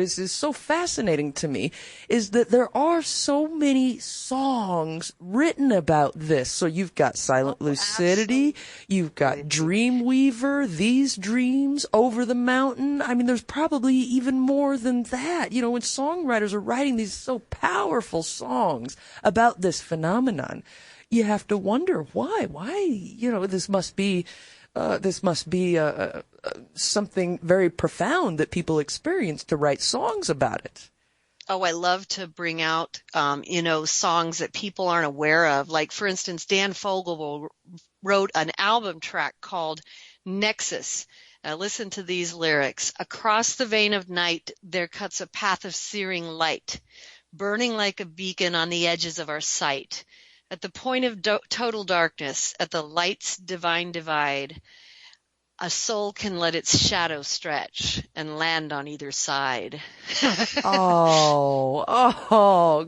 is so fascinating to me is that there are so many songs written about this. So you've got Silent Lucidity, you've got Dreamweaver, These Dreams, Over the Mountain. I mean, there's probably even more than that. You know, when songwriters are writing these so powerful songs about this phenomenon, you have to wonder why. You know, this must be something very profound that people experience to write songs about it. Oh, I love to bring out, songs that people aren't aware of. Like, for instance, Dan Fogelbaum wrote an album track called Nexus. Listen to these lyrics. Across the vein of night, there cuts a path of searing light, burning like a beacon on the edges of our sight. At the point of total darkness, at the light's divine divide, a soul can let its shadow stretch and land on either side. Oh,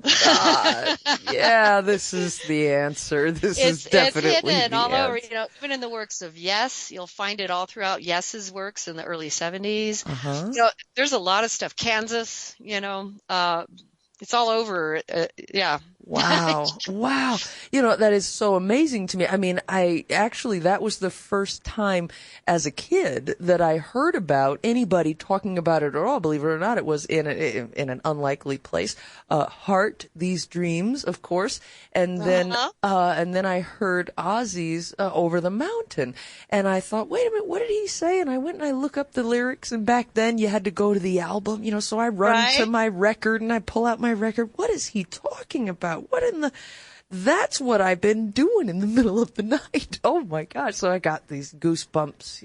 God. Yeah, this is the answer. It's definitely it's hidden the all over, answer. even in the works of Yes. You'll find it all throughout Yes's works in the early 70s. Uh-huh. There's a lot of stuff. Kansas, it's all over. Yeah. Wow. Wow. That is so amazing to me. I mean, that was the first time as a kid that I heard about anybody talking about it at all. Believe it or not, it was in an unlikely place. Heart, These Dreams, of course. And then I heard Ozzy's, Over the Mountain. And I thought, wait a minute, what did he say? And I went and I looked up the lyrics, and back then you had to go to the album, so I run to my record and I pull out my record. What is he talking about? That's what I've been doing in the middle of the night. Oh my gosh. So I got these goosebumps,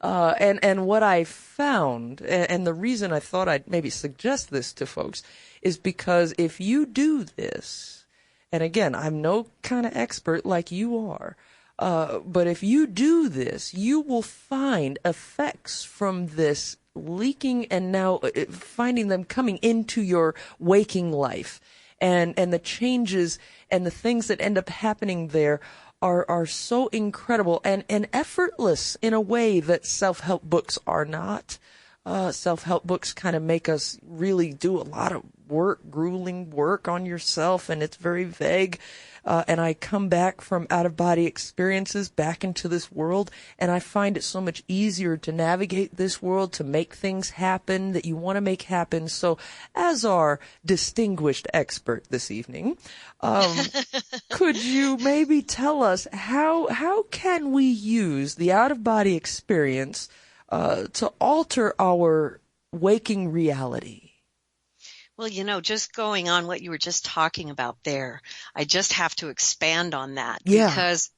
and what I found, and the reason I thought I'd maybe suggest this to folks is because if you do this, and again, I'm no kind of expert like you are, but if you do this, you will find effects from this leaking and now finding them coming into your waking life. And the changes and the things that end up happening there are so incredible and effortless in a way that self-help books are not. Self-help books kind of make us really do a lot of work, grueling work on yourself, and it's very vague. And I come back from out-of-body experiences back into this world, and I find it so much easier to navigate this world, to make things happen that you want to make happen. So, as our distinguished expert this evening, could you maybe tell us how can we use the out-of-body experience to alter our waking reality? Well, just going on what you were just talking about there, I just have to expand on that. Yeah. Because,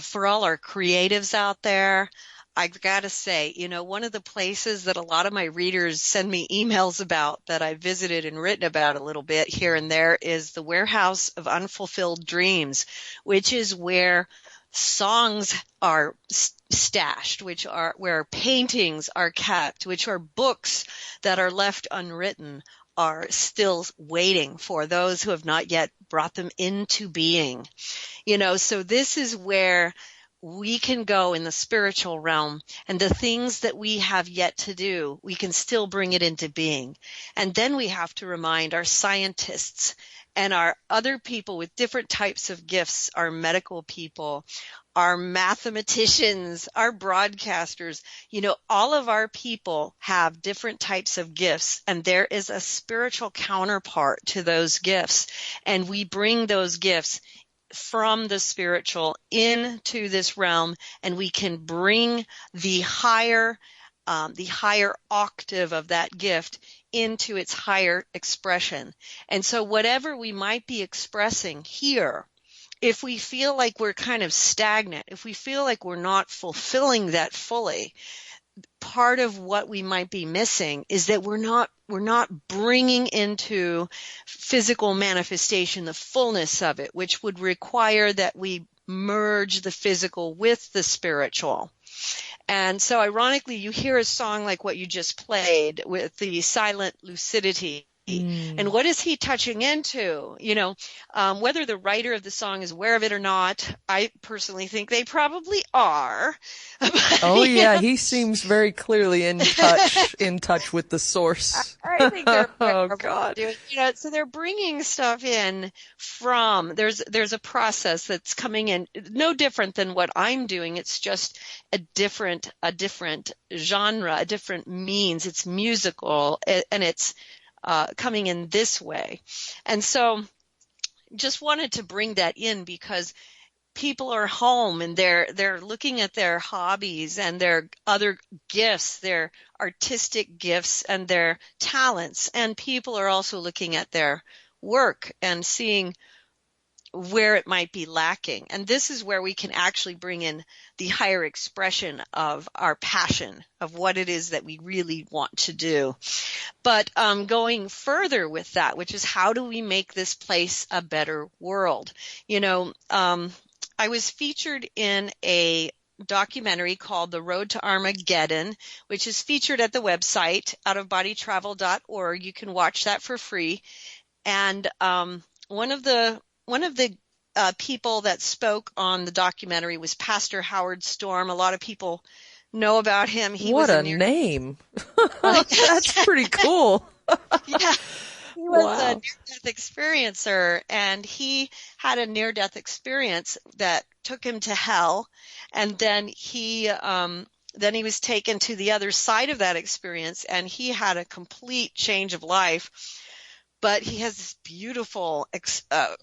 for all our creatives out there, I've got to say, one of the places that a lot of my readers send me emails about that I visited and written about a little bit here and there is the Warehouse of Unfulfilled Dreams, which is where songs are stashed, which are where paintings are kept, which are books that are left unwritten, are still waiting for those who have not yet brought them into being. So this is where we can go in the spiritual realm, and the things that we have yet to do, we can still bring it into being. And then we have to remind our scientists and our other people with different types of gifts, our medical people, our mathematicians, our broadcasters, all of our people have different types of gifts, and there is a spiritual counterpart to those gifts. And we bring those gifts from the spiritual into this realm, and we can bring the higher octave of that gift into its higher expression. And so whatever we might be expressing here, if we feel like we're kind of stagnant, if we feel like we're not fulfilling that fully, part of what we might be missing is that we're not bringing into physical manifestation the fullness of it, which would require that we merge the physical with the spiritual. And so ironically, you hear a song like what you just played with the Silent Lucidity, And what is he touching into? Whether the writer of the song is aware of it or not, I personally think they probably are. Oh yeah, he seems very clearly in touch with the source. I think they're Oh God. doing, so they're bringing stuff in from, there's a process that's coming in, no different than what I'm doing. It's just a different genre, a different means. It's musical, and it's coming in this way. And so just wanted to bring that in because people are home and they're looking at their hobbies and their other gifts, their artistic gifts and their talents. And people are also looking at their work and seeing where it might be lacking. And this is where we can actually bring in the higher expression of our passion, of what it is that we really want to do. But going further with that, which is how do we make this place a better world? I was featured in a documentary called The Road to Armageddon, which is featured at the website outofbodytravel.org. You can watch that for free. And one of the people that spoke on the documentary was Pastor Howard Storm. A lot of people know about him. What a name. That's pretty cool. Yeah. He was a near-death experiencer, and he had a near-death experience that took him to hell. And then he was taken to the other side of that experience, and he had a complete change of life. But he has this beautiful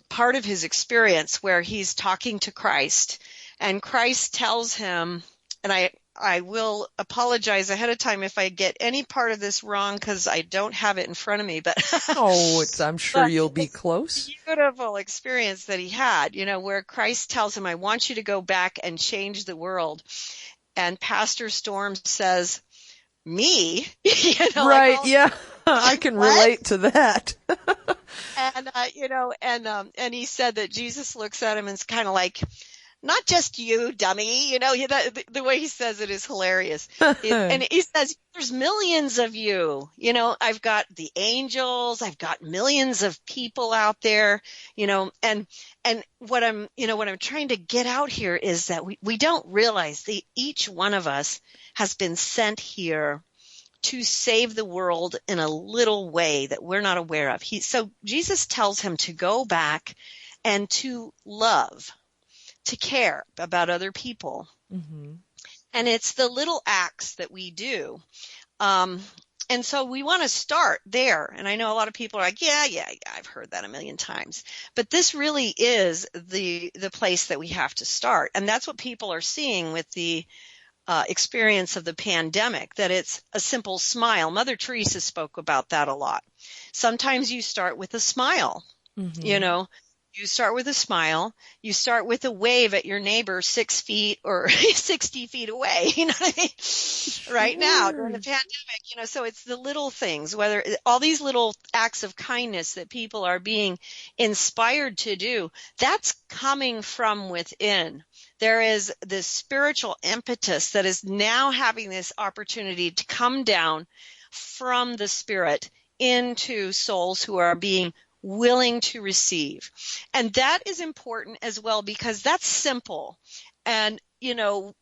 part of his experience where he's talking to Christ, and Christ tells him, and I will apologize ahead of time if I get any part of this wrong because I don't have it in front of me. But I'm sure you'll be close. Beautiful experience that he had, where Christ tells him, "I want you to go back and change the world." And Pastor Storm says, "Me?" Right? Yeah, I can relate to that. And he said that Jesus looks at him and is kind of like, "Not just you, dummy." The way he says it is hilarious. And he says, "There's millions of you. I've got the angels. I've got millions of people out there. And what I'm trying to get out here is that we don't realize that each one of us has been sent here to save the world in a little way that we're not aware of." So Jesus tells him to go back and to love, to care about other people. Mm-hmm. And it's the little acts that we do. And so we want to start there. And I know a lot of people are like, yeah, I've heard that a million times. But this really is the place that we have to start. And that's what people are seeing with the experience of the pandemic, that it's a simple smile. Mother Teresa spoke about that a lot. Sometimes you start with a smile, You start with a smile. You start with a wave at your neighbor 6 feet or 60 feet away. You know what I mean? Right now during the pandemic, so it's the little things, whether all these little acts of kindness that people are being inspired to do, that's coming from within. There is this spiritual impetus that is now having this opportunity to come down from the spirit into souls who are being willing to receive. And that is important as well, because that's simple. And,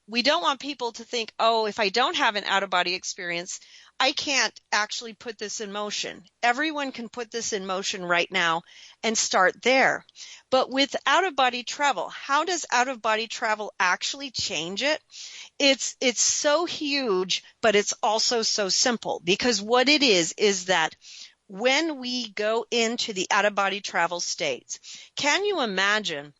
we don't want people to think, oh, if I don't have an out-of-body experience, I can't actually put this in motion. Everyone can put this in motion right now and start there. But with out-of-body travel, how does out-of-body travel actually change it? It's so huge, but it's also so simple, because what it is that when we go into the out-of-body travel states, can you imagine,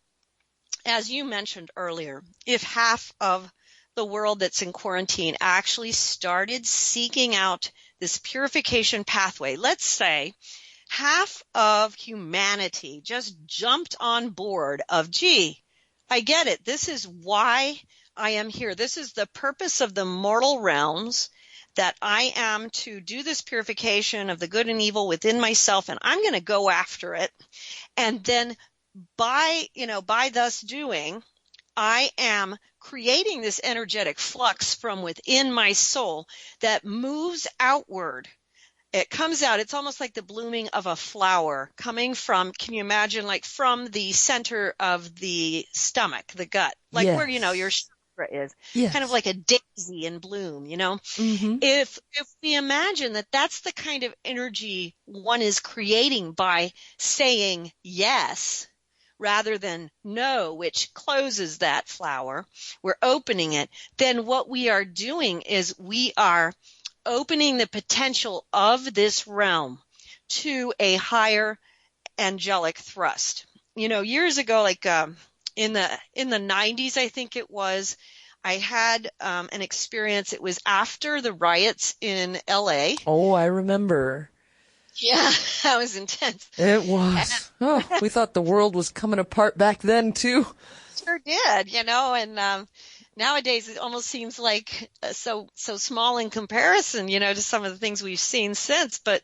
as you mentioned earlier, if half of the world that's in quarantine actually started seeking out this purification pathway? Let's say half of humanity just jumped on board of, gee, I get it. This is why I am here. This is the purpose of the mortal realms, that I am to do this purification of the good and evil within myself, and I'm going to go after it. And then by thus doing, I am creating this energetic flux from within my soul that moves outward it comes out. It's almost like the blooming of a flower coming from, can you imagine, like from the center of the stomach, the gut, like where, your Yes. chakra is, kind of Yes. like a daisy in bloom, Mm-hmm. If we imagine that that's the kind of energy one is creating by saying yes rather than no, which closes that flower, we're opening it, then what we are doing is we are opening the potential of this realm to a higher angelic thrust. Years ago, like in the 90s, I think it was, I had an experience. It was after the riots in LA. Oh, I remember. Yeah, that was intense. It And was. Oh, we thought the world was coming apart back then too. sure did, and nowadays it almost seems like so small in comparison, to some of the things we've seen since. But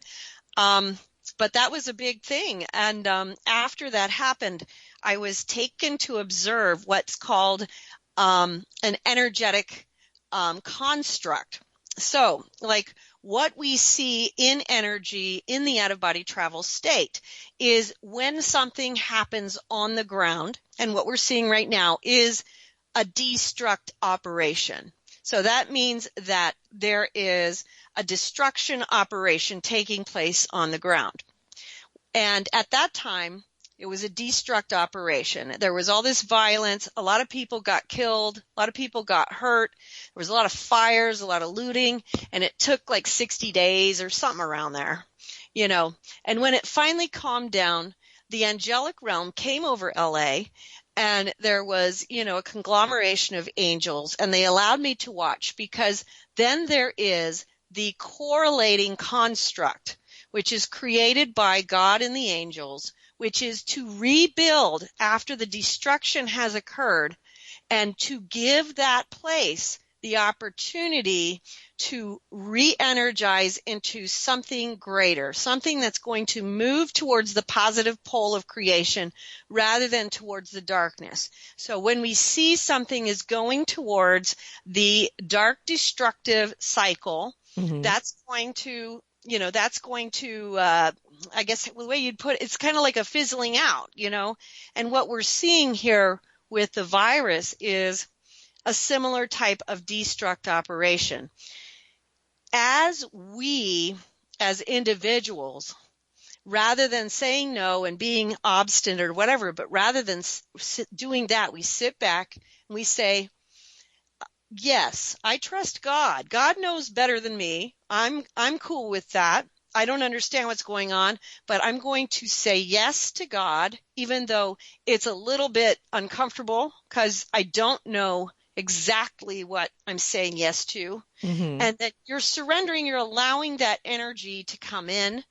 that was a big thing. And after that happened, I was taken to observe what's called an energetic construct. So, like what we see in energy in the out-of-body travel state is when something happens on the ground, and what we're seeing right now is a destruct operation. So that means that there is a destruction operation taking place on the ground. And at that time, it was a destruct operation. There was all this violence. A lot of people got killed. A lot of people got hurt. There was a lot of fires, a lot of looting, and it took like 60 days or something around there, And when it finally calmed down, the angelic realm came over LA, and there was, a conglomeration of angels, and they allowed me to watch, because then there is the correlating construct, which is created by God and the angels, which is to rebuild after the destruction has occurred, and to give that place the opportunity to re-energize into something greater, something that's going to move towards the positive pole of creation rather than towards the darkness. So when we see something is going towards the dark destructive cycle, Mm-hmm. that's going to I guess the way you'd put it, it's kind of like a fizzling out, and what we're seeing here with the virus is a similar type of destruct operation. As we, as individuals, rather than saying no and being obstinate or whatever, but rather than doing that, we sit back and we say, yes, I trust God. God knows better than me. I'm cool with that. I don't understand what's going on, but I'm going to say yes to God, even though it's a little bit uncomfortable because I don't know exactly what I'm saying yes to. Mm-hmm. And that you're surrendering, you're allowing that energy to come in,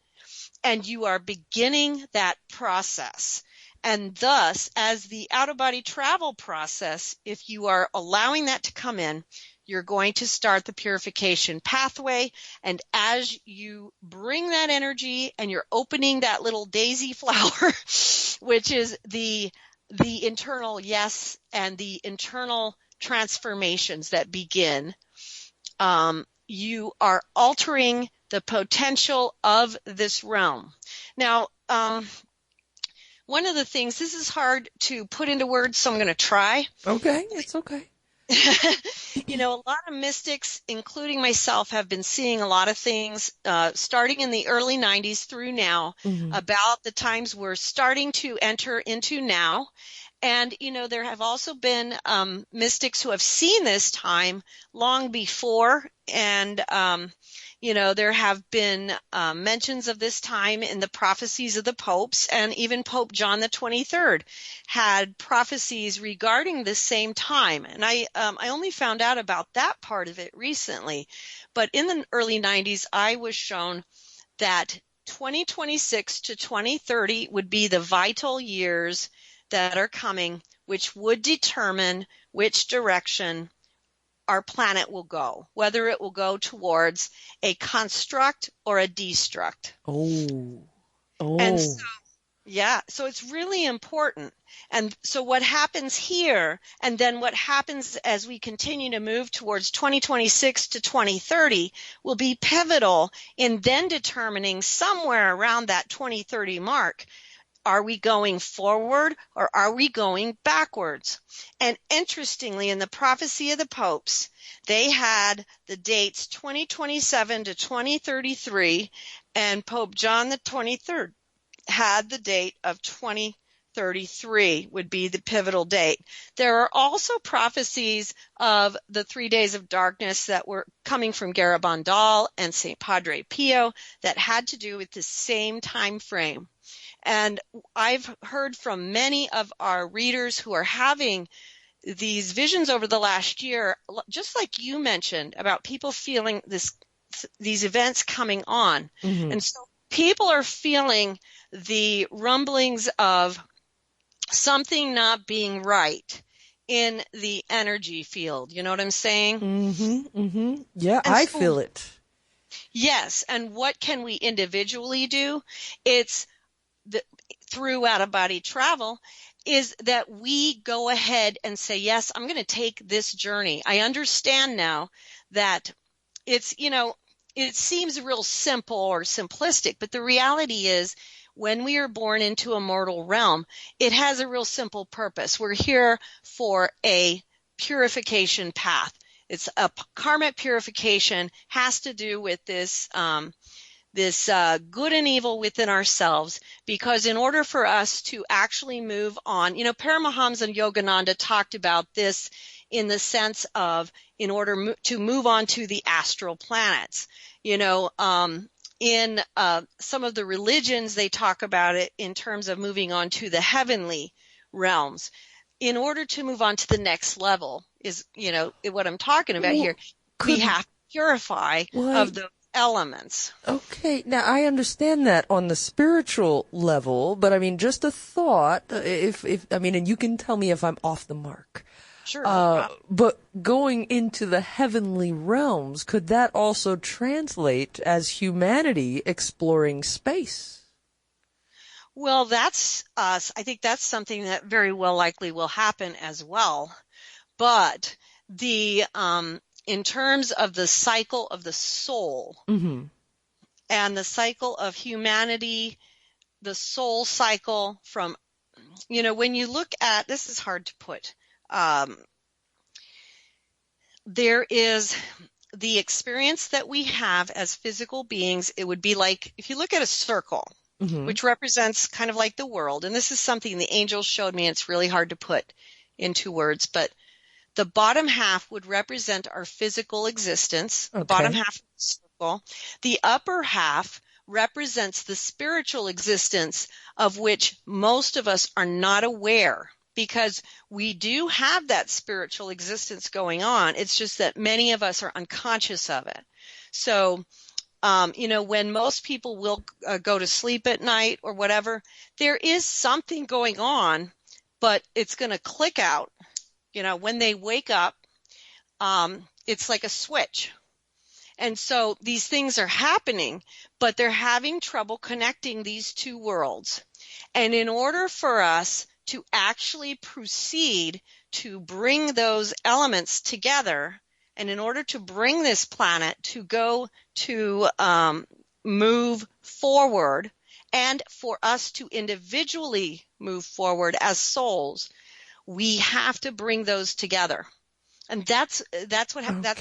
and you are beginning that process. And thus, as the out-of-body travel process, if you are allowing that to come in, you're going to start the purification pathway. And as you bring that energy and you're opening that little daisy flower, which is the internal yes and the internal transformations that begin, you are altering the potential of this realm. Now, one of the things, this is hard to put into words, so I'm going to try. Okay, it's okay. A lot of mystics, including myself, have been seeing a lot of things starting in the early 90s through now, Mm-hmm. about the times we're starting to enter into now. And, there have also been mystics who have seen this time long before. And, there have been mentions of this time in the prophecies of the popes, and even Pope John the 23rd had prophecies regarding this same time. And I only found out about that part of it recently. But in the early 90s, I was shown that 2026 to 2030 would be the vital years that are coming, which would determine which direction our planet will go, whether it will go towards a construct or a destruct. Oh. And so, Yeah, so it's really important. And so what happens here, and then what happens as we continue to move towards 2026 to 2030 will be pivotal in then determining somewhere around that 2030 mark. Are we going forward or are we going backwards? And interestingly, in the prophecy of the popes, they had the dates 2027 to 2033, and Pope John the 23rd had the date of 2033 would be the pivotal date. There are also prophecies of the 3 days of darkness that were coming from Garabandal and St. Padre Pio that had to do with the same time frame. And I've heard from many of our readers who are having these visions over the last year, just like you mentioned, about people feeling these events coming on. Mm-hmm. And so people are feeling the rumblings of something not being right in the energy field. You know what I'm saying? Mm-hmm. Mm-hmm. Yeah, And I so, feel it. yes. And what can we individually do? It's through out-of-body travel is that we go ahead and say, yes, I'm going to take this journey. I understand now that it's, it seems real simple or simplistic, but the reality is when we are born into a mortal realm, it has a real simple purpose. We're here for a purification path. It's a karmic purification, has to do with this good and evil within ourselves, because in order for us to actually move on, Paramahamsa and Yogananda talked about this in the sense of in order to move on to the astral planets. In some of the religions, they talk about it in terms of moving on to the heavenly realms. In order to move on to the next level is, what I'm talking about here. We have to purify of those elements. Okay, now I understand that on the spiritual level, but I mean, just a thought, and you can tell me if I'm off the mark. Sure. But going into the heavenly realms, could that also translate as humanity exploring space? Well, that's us. I think that's something that very well likely will happen as well. But in terms of the cycle of the soul mm-hmm. and the cycle of humanity, the soul cycle from, when you look at, this is hard to put, there is the experience that we have as physical beings. It would be like, if you look at a circle, mm-hmm. which represents kind of like the world, and this is something the angels showed me, and it's really hard to put into words, but the bottom half would represent our physical existence, the bottom half of the circle. The upper half represents the spiritual existence, of which most of us are not aware, because we do have that spiritual existence going on. It's just that many of us are unconscious of it. So, when most people will go to sleep at night or whatever, there is something going on, but it's going to click out. When they wake up, it's like a switch. And so these things are happening, but they're having trouble connecting these two worlds. And in order for us to actually proceed to bring those elements together, and in order to bring this planet to go to move forward, and for us to individually move forward as souls, we have to bring those together. And that's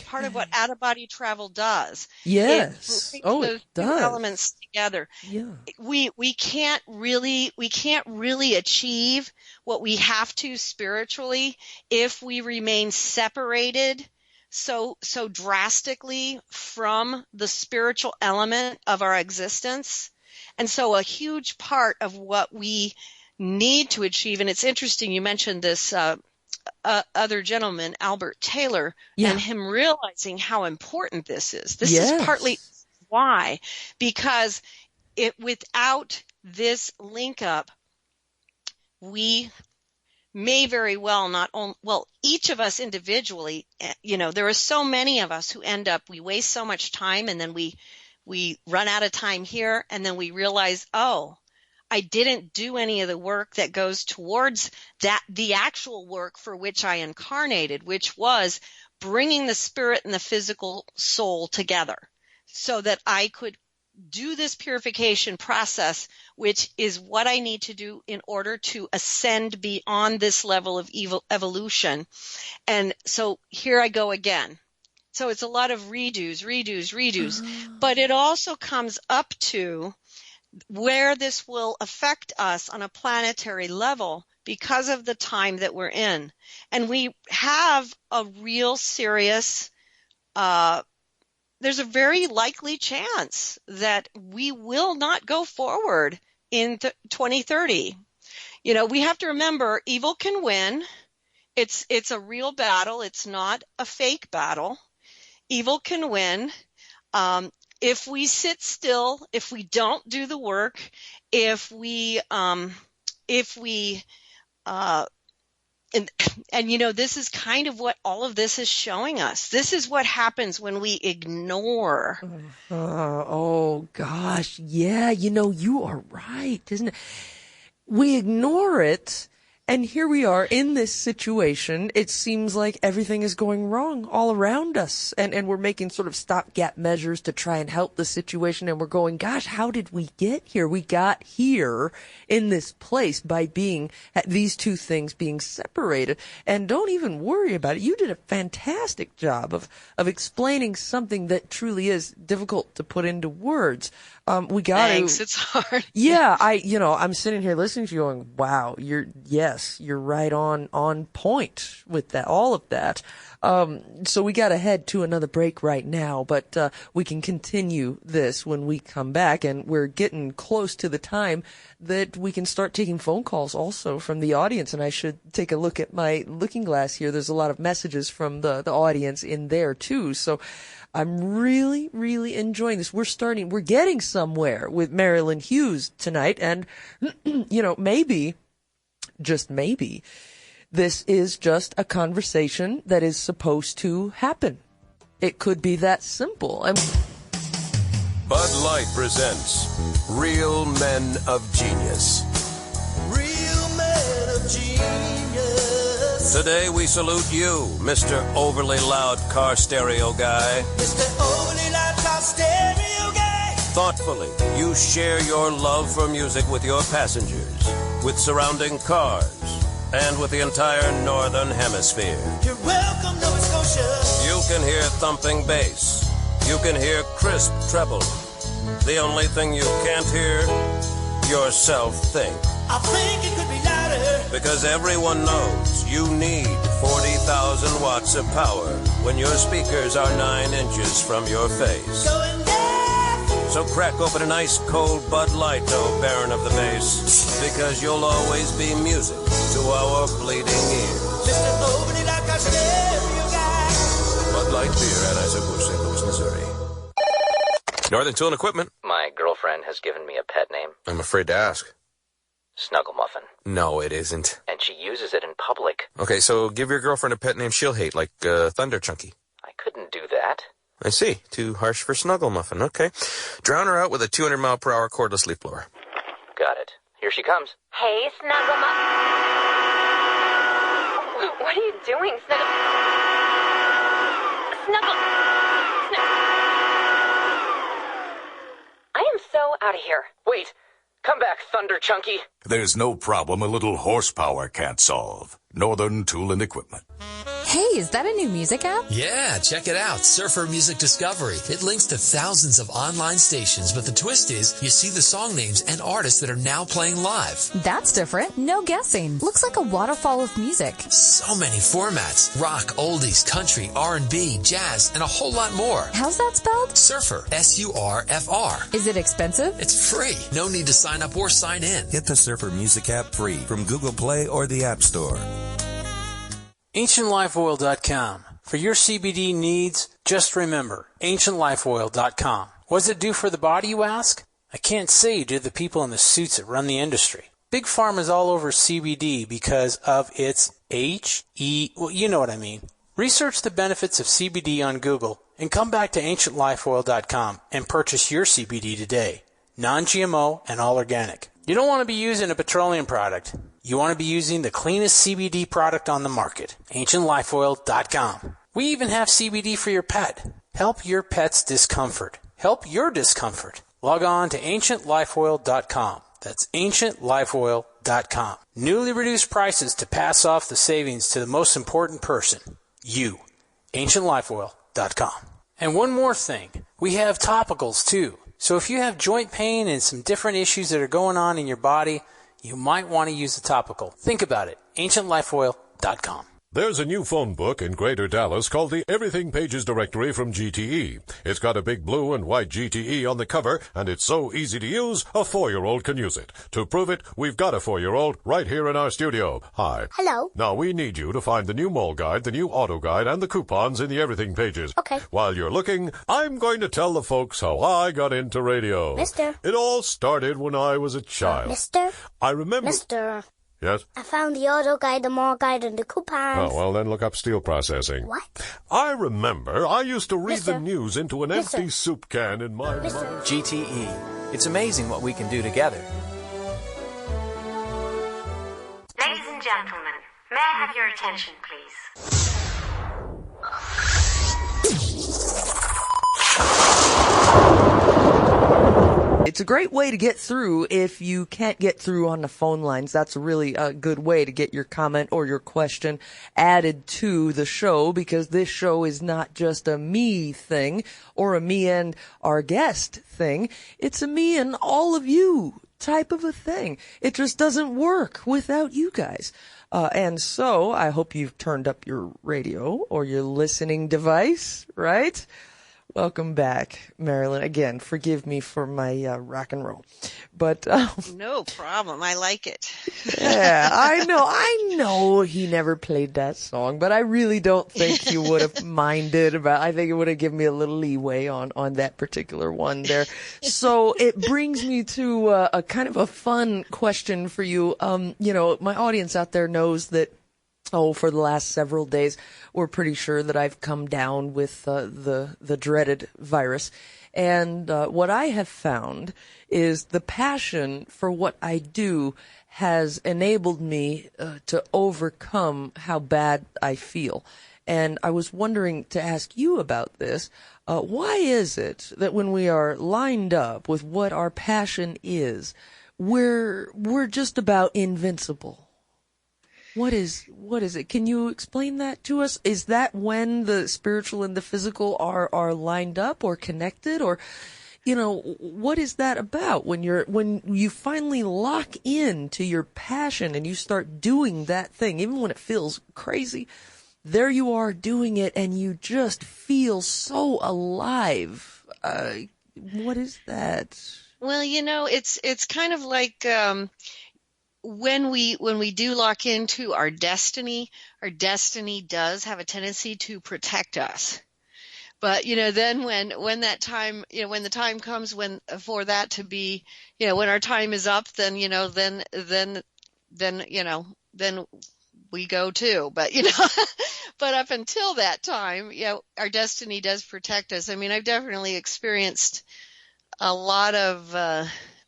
part of what out-of-body travel does. Yes. It brings those two elements together. Yeah. We can't really achieve what we have to spiritually if we remain separated so drastically from the spiritual element of our existence. And so a huge part of what we need to achieve, and it's interesting you mentioned this other gentleman, Albert Taylor, and him realizing how important this is. This is partly why, because without this link up, we may very well each of us individually, there are so many of us who end up, we waste so much time, and then we run out of time here, and then we realize, I didn't do any of the work that goes towards the actual work for which I incarnated, which was bringing the spirit and the physical soul together so that I could do this purification process, which is what I need to do in order to ascend beyond this level of evolution. And so here I go again. So it's a lot of redos, but it also comes up to where this will affect us on a planetary level because of the time that we're in. And we have a real serious, there's a very likely chance that we will not go forward in 2030. You know, we have to remember evil can win. It's a real battle. It's not a fake battle. Evil can win. If we sit still, if we don't do the work, if we and you know, this is kind of what all of this is showing us. This is what happens when we ignore. Oh gosh. Yeah. You know, you are right, isn't it? We ignore it. And here we are in this situation. It seems like everything is going wrong all around us. And we're making sort of stopgap measures to try and help the situation. And we're going, gosh, how did we get here? We got here in this place by being these two things being separated. And don't even worry about it. You did a fantastic job of explaining something that truly is difficult to put into words. We got Thanks. It's hard. Yeah. I'm sitting here listening to you going, wow, you're right on point with that, all of that. So we got to head to another break right now, but we can continue this when we come back, and we're getting close to the time that we can start taking phone calls also from the audience. And I should take a look at my looking glass here. There's a lot of messages from the audience in there too. So I'm really, really enjoying this. We're getting somewhere with Marilynn Hughes tonight. And, maybe, just maybe, this is just a conversation that is supposed to happen. It could be that simple. Bud Light presents Real Men of Genius. Real Men of Genius. Today we salute you, Mr. Overly Loud Car Stereo Guy. Mr. Overly Loud Car Stereo Guy. Thoughtfully, you share your love for music with your passengers, with surrounding cars, and with the entire Northern Hemisphere. You're welcome, Nova Scotia. You can hear thumping bass. You can hear crisp treble. The only thing you can't hear, yourself think. I think it could be louder. Because everyone knows you need 40,000 watts of power when your speakers are 9 inches from your face. Going there. So crack open an ice cold Bud Light, oh Baron of the Bass, because you'll always be music to our bleeding ears. Mr. Overly Loud Car Stereo Guy. Bud Light Beer, Anheuser-Busch, St. Louis, Missouri. Northern Tool and Equipment. My girlfriend has given me a pet name. I'm afraid to ask. Snuggle Muffin. No, it isn't. And she uses it in public. Okay, so give your girlfriend a pet name she'll hate, like Thunder Chunky. I couldn't do that. I see. Too harsh for Snuggle Muffin. Okay. Drown her out with a 200-mile-per-hour cordless leaf blower. Got it. Here she comes. Hey, Snuggle Muffin. What are you doing, Snuggle? Snuggle. I am so out of here. Wait. Come back, Thunder Chunky. There's no problem a little horsepower can't solve. Northern Tool and Equipment. Hey, is that a new music app? Yeah, check it out. Surfer Music Discovery. It links to thousands of online stations, but the twist is you see the song names and artists that are now playing live. That's different. No guessing. Looks like a waterfall of music. So many formats. Rock, oldies, country, R&B, jazz, and a whole lot more. How's that spelled? Surfer. S-U-R-F-R. Is it expensive? It's free. No need to sign up or sign in. Get the Surfer Music app free from Google Play or the App Store. AncientLifeOil.com. For your CBD needs, just remember, AncientLifeOil.com. What does it do for the body, you ask? I can't say to the people in the suits that run the industry. Big Pharma's all over CBD because of its well, you know what I mean. Research the benefits of CBD on Google and come back to AncientLifeOil.com and purchase your CBD today. Non-GMO and all organic. You don't want to be using a petroleum product. You want to be using the cleanest CBD product on the market, AncientLifeOil.com. We even have CBD for your pet. Help your pet's discomfort. Help your discomfort. Log on to AncientLifeOil.com. That's AncientLifeOil.com. Newly reduced prices to pass off the savings to the most important person, you. AncientLifeOil.com. And one more thing. We have topicals too. So if you have joint pain and some different issues that are going on in your body, you might want to use a topical. Think about it. AncientLifeOil.com. There's a new phone book in Greater Dallas called the Everything Pages Directory from GTE. It's got a big blue and white GTE on the cover, and it's so easy to use, a 4-year-old can use it. To prove it, we've got a 4-year-old right here in our studio. Hi. Hello. Now, we need you to find the new mole guide, the new auto guide, and the coupons in the Everything Pages. Okay. While you're looking, I'm going to tell the folks how I got into radio. Mister. It all started when I was a child. Mister. I remember... Mister. Yes? I found the auto guide, the mall guide, and the coupons. Oh, well, then look up steel processing. What? I remember I used to read the Mister. news into an Mister. empty soup can in my Mister. mother's... GTE. It's amazing what we can do together. Ladies and gentlemen, may I have your attention, please? It's a great way to get through if you can't get through on the phone lines. That's a really good way to get your comment or your question added to the show, because this show is not just a me thing or a me and our guest thing. It's a me and all of you type of a thing. It just doesn't work without you guys. And so I hope you've turned up your radio or your listening device, right? Welcome back, Marilyn. Again, forgive me for my rock and roll, but no problem. I like it. Yeah, I know he never played that song, but I really don't think he would have minded about. I think it would have given me a little leeway on that particular one there. So it brings me to a kind of a fun question for you. My audience out there knows that. For the last several days, we're pretty sure that I've come down with the dreaded virus. And what I have found is the passion for what I do has enabled me to overcome how bad I feel. And I was wondering to ask you about this. Why is it that when we are lined up with what our passion is, we're just about invincible? What is it? Can you explain that to us? Is that when the spiritual and the physical are lined up or connected, or, what is that about when you finally lock in to your passion and you start doing that thing, even when it feels crazy, there you are doing it and you just feel so alive. What is that? Well, it's kind of like, when we do lock into our destiny does have a tendency to protect us. But, then when that time, when the time comes for that to be, when our time is up, then we go too. But, but up until that time, our destiny does protect us. I mean, I've definitely experienced a lot of,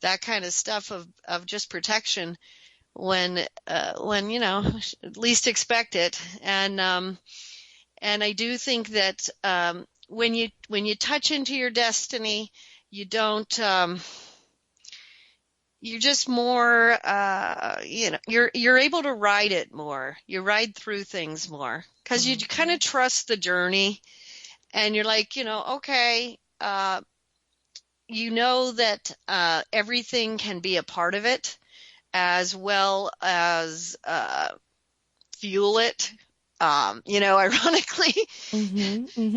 that kind of stuff of just protection when least expect it. And I do think that, when you touch into your destiny, you don't, you're just more, you're able to ride it more. You ride through things more because you kind of trust the journey, and you're like, okay, that, everything can be a part of it, as well as fuel it. Ironically,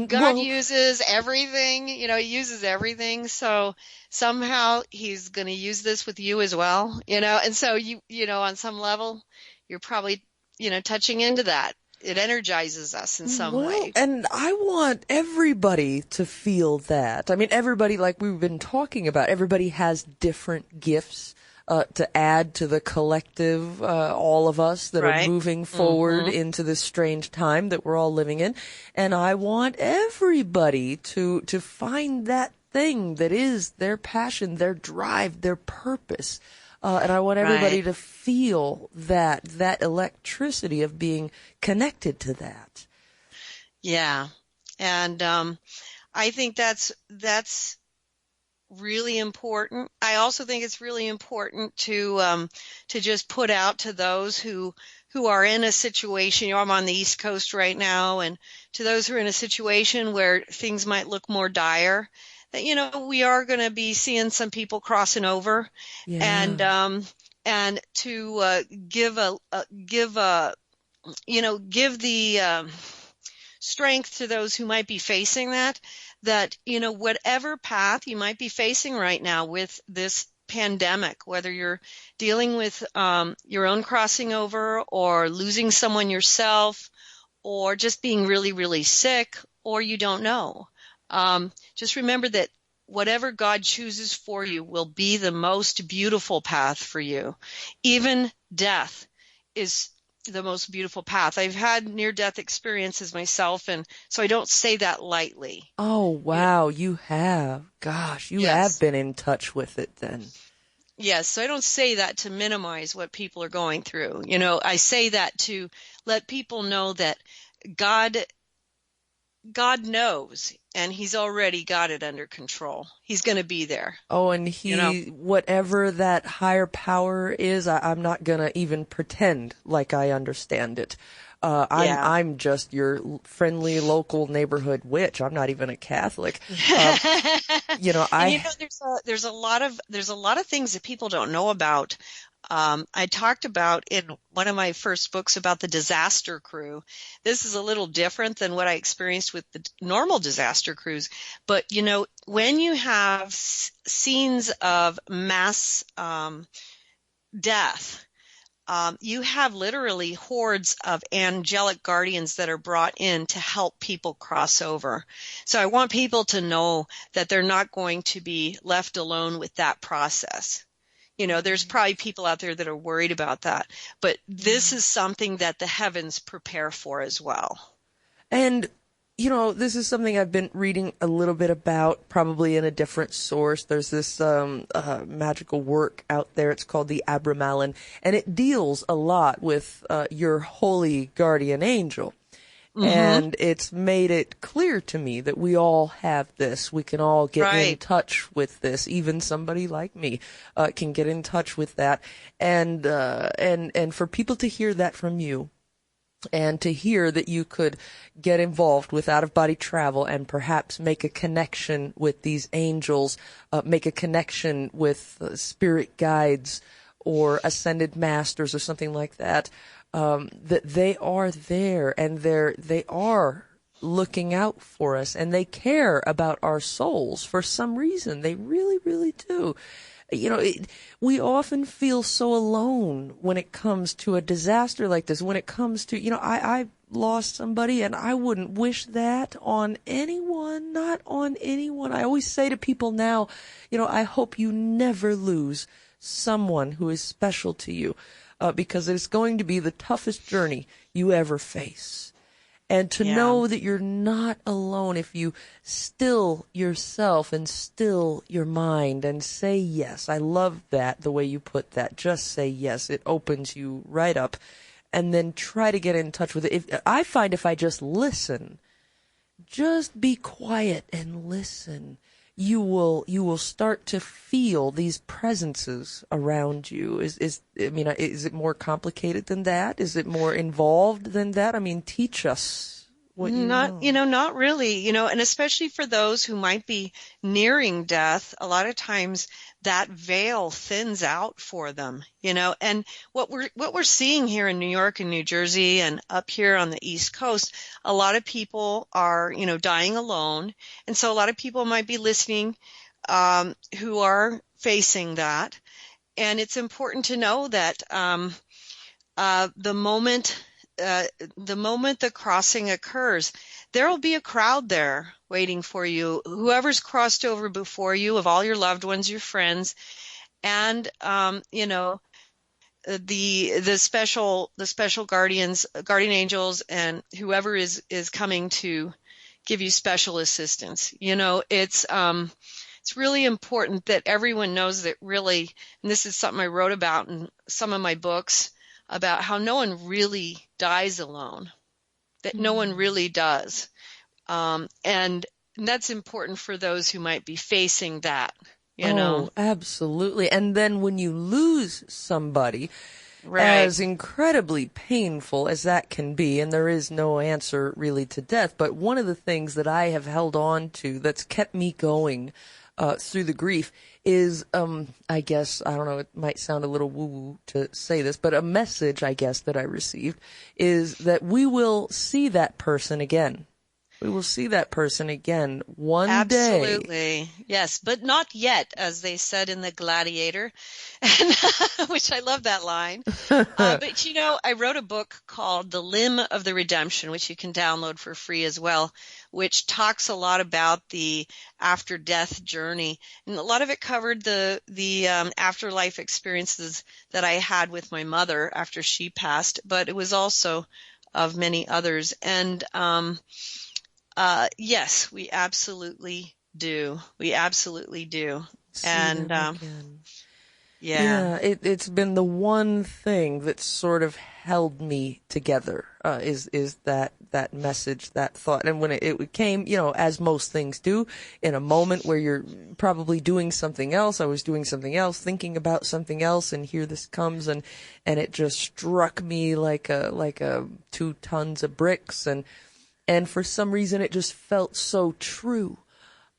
God uses everything. He uses everything. So somehow He's going to use this with you as well. And so on some level, you're probably touching into that. It energizes us in some way. And I want everybody to feel that. I mean, everybody, like we've been talking about, everybody has different gifts to add to the collective, all of us that are moving forward into this strange time that we're all living in. And I want everybody to find that thing that is their passion, their drive, their purpose. And I want everybody Right. to feel that electricity of being connected to that. Yeah. And I think that's really important. I also think it's really important to just put out to those who are in a situation. You know, I'm on the East Coast right now, and to those who are in a situation where things might look more dire, that, you know, we are going to be seeing some people crossing over, and to give the strength to those who might be facing that, you know, whatever path you might be facing right now with this pandemic, whether you're dealing with your own crossing over or losing someone yourself or just being really, really sick or you don't know, just remember that whatever God chooses for you will be the most beautiful path for you. Even death is the most beautiful path. I've had near-death experiences myself, and so I don't say that lightly. Oh, wow, you have. Gosh, you have been in touch with it then. Yes, so I don't say that to minimize what people are going through. You know, I say that to let people know that God knows, and he's already got it under control. He's going to be there. Oh, and whatever that higher power is, I'm not going to even pretend like I understand it. I'm just your friendly local neighborhood witch. I'm not even a Catholic. There's a lot of things that people don't know about. I talked about in one of my first books about the disaster crew. This is a little different than what I experienced with the normal disaster crews. But, you know, when you have scenes of mass death, you have literally hordes of angelic guardians that are brought in to help people cross over. So I want people to know that they're not going to be left alone with that process. You know, there's probably people out there that are worried about that, but this is something that the heavens prepare for as well. And, you know, this is something I've been reading a little bit about, probably in a different source. There's this magical work out there. It's called the Abramelin, and it deals a lot with your holy guardian angel. Mm-hmm. And it's made it clear to me that we all have this. We can all get in touch with this. Even somebody like me can get in touch with that. And for people to hear that from you, and to hear that you could get involved with out-of-body travel and perhaps make a connection with these angels, make a connection with spirit guides or ascended masters or something like that. That they are there and they are looking out for us and they care about our souls for some reason. They really, really do. You know, we often feel so alone when it comes to a disaster like this, when it comes to, you know, I lost somebody and I wouldn't wish that on anyone, not on anyone. I always say to people now, you know, I hope you never lose someone who is special to you. Because it's going to be the toughest journey you ever face. And to know that you're not alone if you still yourself and still your mind and say yes. I love that, the way you put that. Just say yes. It opens you right up. And then try to get in touch with it. I find if I just listen, just be quiet and listen, you will start to feel these presences around you. Is it more complicated than that? Is it more involved than that? I mean, teach us what you know. Not really, and especially for those who might be nearing death, a lot of times that veil thins out for them, and what we're seeing here in New York and New Jersey and up here on the East Coast, a lot of people are, dying alone. And so a lot of people might be listening, who are facing that. And it's important to know that, the moment the crossing occurs, there will be a crowd there waiting for you, whoever's crossed over before you, of all your loved ones, your friends, and the special guardian angels, and whoever is coming to give you special assistance. It's it's really important that everyone knows that really, and this is something I wrote about in some of my books, about how no one really dies alone, that no one really does. And that's important for those who might be facing that, you know. Absolutely. And then when you lose somebody, Right. as incredibly painful as that can be, and there is no answer really to death, but one of the things that I have held on to that's kept me going through the grief is, I guess, I don't know, it might sound a little woo-woo to say this, but a message, I guess, that I received is that we will see that person again. We will see that person again one day. Absolutely. Yes, but not yet, as they said in The Gladiator, which I love that line. But, you know, I wrote a book called The Limb of the Redemption, which you can download for free as well, which talks a lot about the after-death journey. And a lot of it covered the afterlife experiences that I had with my mother after she passed, but it was also of many others. And yes, we absolutely do. We absolutely do. See And them again. yeah, it's been the one thing that sort of held me together, is that message, that thought. And when it came, you know, as most things do, in a moment where you're probably doing something else, I was doing something else, thinking about something else, and here this comes, and it just struck me like a 2 tons of bricks, and for some reason it just felt so true.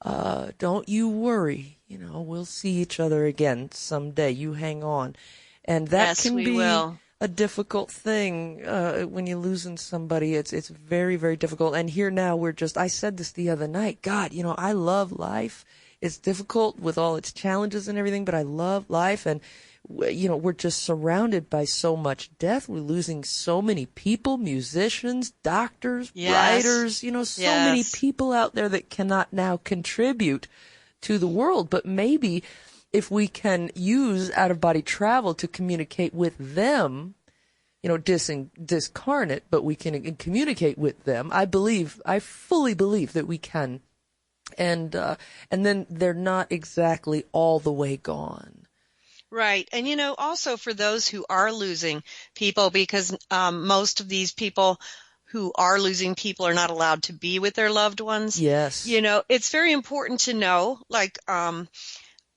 Don't you worry, you know, we'll see each other again someday. You hang on. And that yes, can we be will. a difficult thing when you're losing somebody. It's very, very difficult. And here now I said this the other night. God, you know, I love life. It's difficult with all its challenges and everything, but I love life. And you know, we're just surrounded by so much death. We're losing so many people, musicians, doctors, writers, you know, so many people out there that cannot now contribute to the world. But maybe if we can use out-of-body travel to communicate with them, you know, discarnate, but we can communicate with them. I fully believe that we can. And then they're not exactly all the way gone. Right. And, you know, also for those who are losing people, because most of these people who are losing people are not allowed to be with their loved ones. Yes. You know, it's very important to know, like,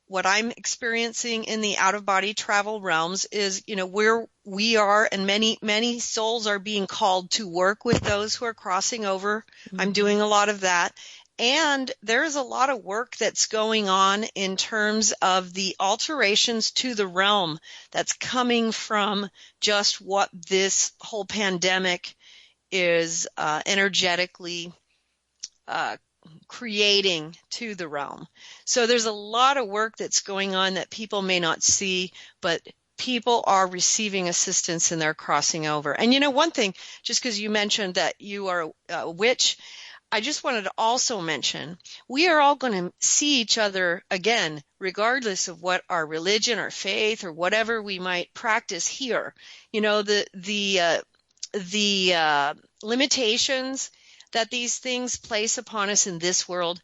what I'm experiencing in the out-of-body travel realms is, you know, where we are, and many, many souls are being called to work with those who are crossing over. Mm-hmm. I'm doing a lot of that. And there is a lot of work that's going on in terms of the alterations to the realm that's coming from just what this whole pandemic is energetically creating to the realm. So there's a lot of work that's going on that people may not see, but people are receiving assistance in their crossing over. And you know, one thing, just because you mentioned that you are a witch, I just wanted to also mention, we are all going to see each other again, regardless of what our religion or faith or whatever we might practice here. You know, the limitations that these things place upon us in this world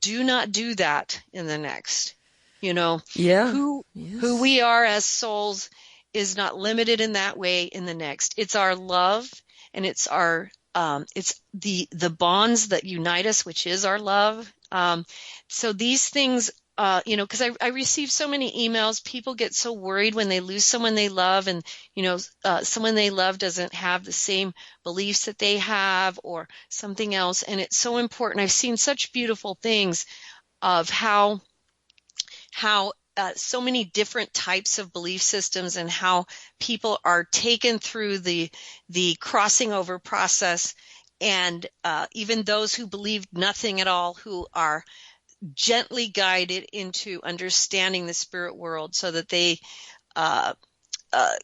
do not do that in the next. You know, who we are as souls is not limited in that way in the next. It's our love, and it's our it's the bonds that unite us, which is our love. So these things, you know, because I receive so many emails, people get so worried when they lose someone they love, and, you know, someone they love doesn't have the same beliefs that they have or something else. And it's so important. I've seen such beautiful things of how so many different types of belief systems, and how people are taken through the crossing over process, and even those who believed nothing at all, who are gently guided into understanding the spirit world, so that they,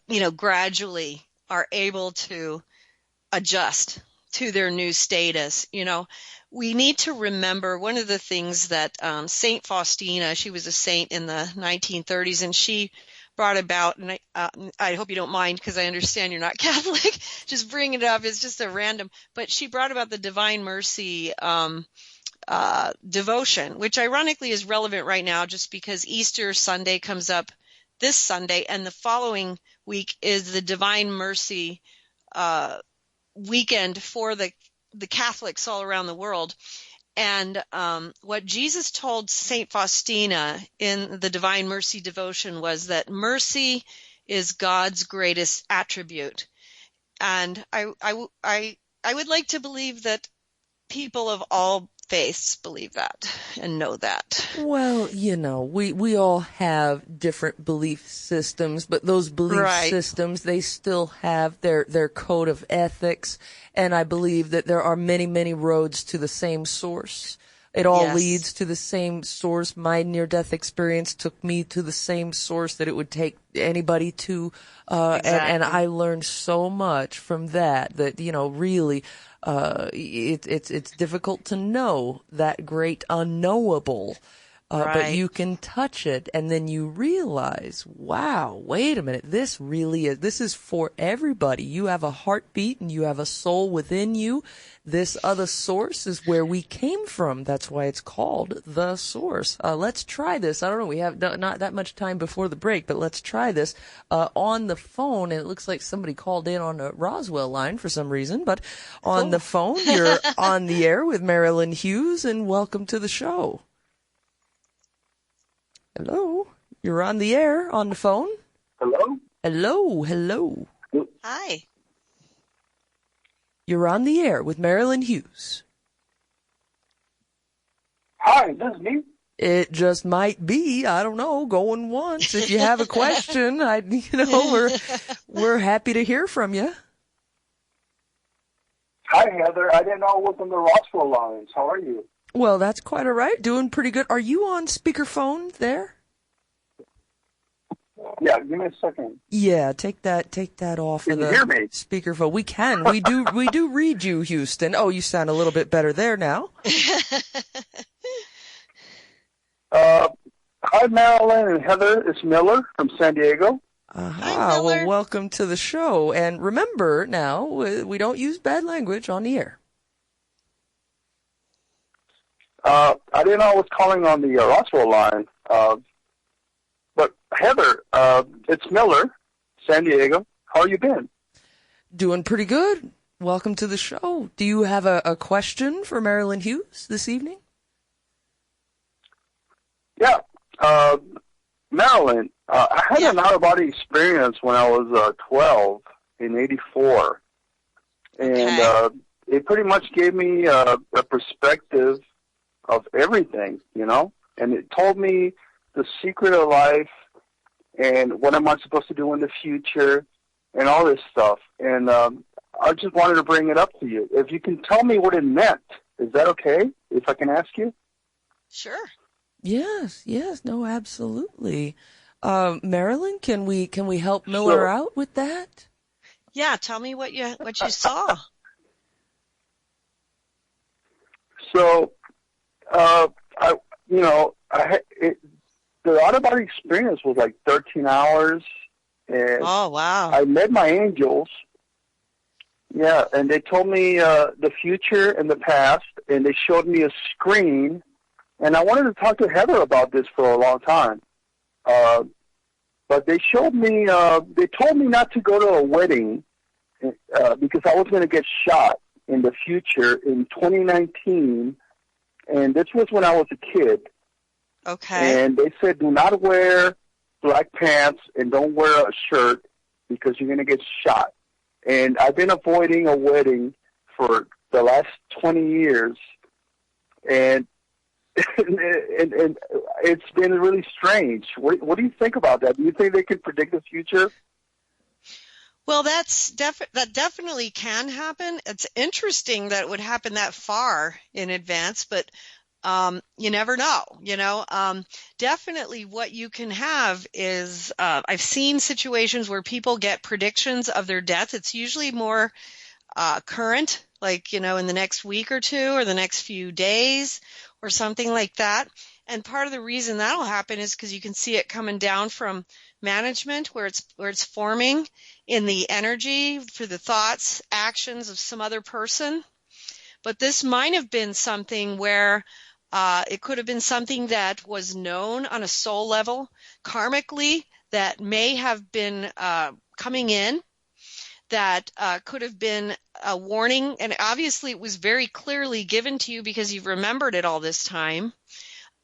you know, gradually are able to adjust to their new status. You know, we need to remember one of the things that Saint Faustina, she was a saint in the 1930s, and she brought about, and I hope you don't mind because I understand you're not Catholic, just bringing it up, it's just a random, but she brought about the Divine Mercy devotion, which ironically is relevant right now just because Easter Sunday comes up this Sunday, and the following week is the Divine Mercy weekend for the Catholics all around the world. And what Jesus told St. Faustina in the Divine Mercy devotion was that mercy is God's greatest attribute. And I would like to believe that people of all faiths believe that and know that. Well, we all have different belief systems, but those belief systems, they still have their code of ethics. And I believe that there are many, many roads to the same source. It all leads to the same source. My near-death experience took me to the same source that it would take anybody to. And I learned so much from that really, it's difficult to know that great unknowable. But you can touch it, and then you realize, wow, wait a minute, this is for everybody. You have a heartbeat and you have a soul within you. This other source is where we came from. That's why it's called the source. Let's try this. I don't know, we have not that much time before the break, but let's try this on the phone. And it looks like somebody called in on a Roswell line for some reason, but on the phone, you're on the air with Marilynn Hughes, and welcome to the show. Hello, you're on the air, on the phone. Hello? Hello. Hi. You're on the air with Marilynn Hughes. Hi, this is me. It just might be, I don't know, going once. If you have a question, we're happy to hear from you. Hi, Heather. I didn't know I was on the Roswell lines. How are you? Well, that's quite all right. Doing pretty good. Are you on speakerphone there? Yeah, give me a second. Yeah, take that off of the speakerphone. We can. We do read you, Houston. Oh, you sound a little bit better there now. Hi, Marilyn and Heather. It's Miller from San Diego. Hi, Miller. Well, welcome to the show. And remember now, we don't use bad language on the air. I didn't know I was calling on the Roswell line. But Heather, it's Miller, San Diego. How you been? Doing pretty good. Welcome to the show. Do you have a question for Marilynn Hughes this evening? Yeah. Marilynn, I had an out-of-body experience when I was 12 in '84. And it pretty much gave me a perspective of everything, and it told me the secret of life and what am I supposed to do in the future and all this stuff. And I just wanted to bring it up to you. If you can tell me what it meant, is that okay, if I can ask you? Sure. Yes, no, absolutely. Marilynn, can we help Miller out with that? Yeah, tell me what you saw. So, the out-of-body experience was like 13 hours. And oh, wow. I met my angels. Yeah, and they told me the future and the past, and they showed me a screen. And I wanted to talk to Heather about this for a long time. But they showed me, they told me not to go to a wedding because I was going to get shot in the future in 2019, and this was when I was a kid. Okay. And they said, do not wear black pants and don't wear a shirt because you're going to get shot. And I've been avoiding a wedding for the last 20 years, and it's been really strange. What do you think about that? Do you think they can predict the future? Well, that definitely can happen. It's interesting that it would happen that far in advance, but you never know. Definitely what you can have is I've seen situations where people get predictions of their death. It's usually more current, like, in the next week or two or the next few days or something like that. And part of the reason that'll happen is because you can see it coming down from management where it's forming in the energy for the thoughts, actions of some other person. but this might have been something where it could have been something that was known on a soul level, karmically, that may have been coming in, that could have been a warning. And obviously it was very clearly given to you because you've remembered it all this time.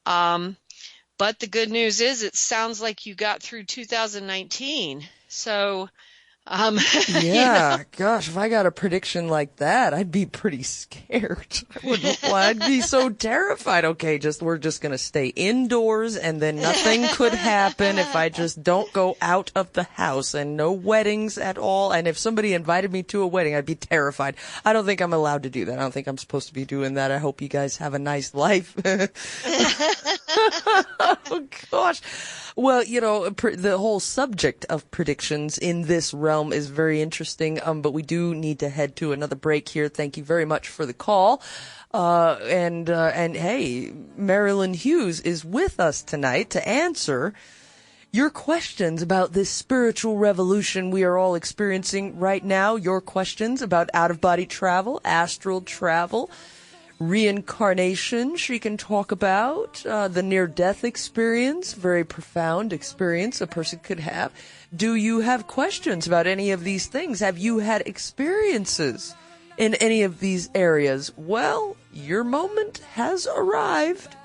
But the good news is it sounds like you got through 2019. So yeah, gosh, if I got a prediction like that, I'd be pretty scared. I'd be so terrified. Okay, we're just going to stay indoors and then nothing could happen if I just don't go out of the house, and no weddings at all. And if somebody invited me to a wedding, I'd be terrified. I don't think I'm allowed to do that. I don't think I'm supposed to be doing that. I hope you guys have a nice life. Oh, gosh. Well, the whole subject of predictions in this realm is very interesting, but we do need to head to another break here. Thank you very much for the call. And hey, Marilynn Hughes is with us tonight to answer your questions about this spiritual revolution we are all experiencing right now. Your questions about out-of-body travel, astral travel, reincarnation she can talk about, the near-death experience, very profound experience a person could have. Do you have questions about any of these things? Have you had experiences in any of these areas? Well, your moment has arrived.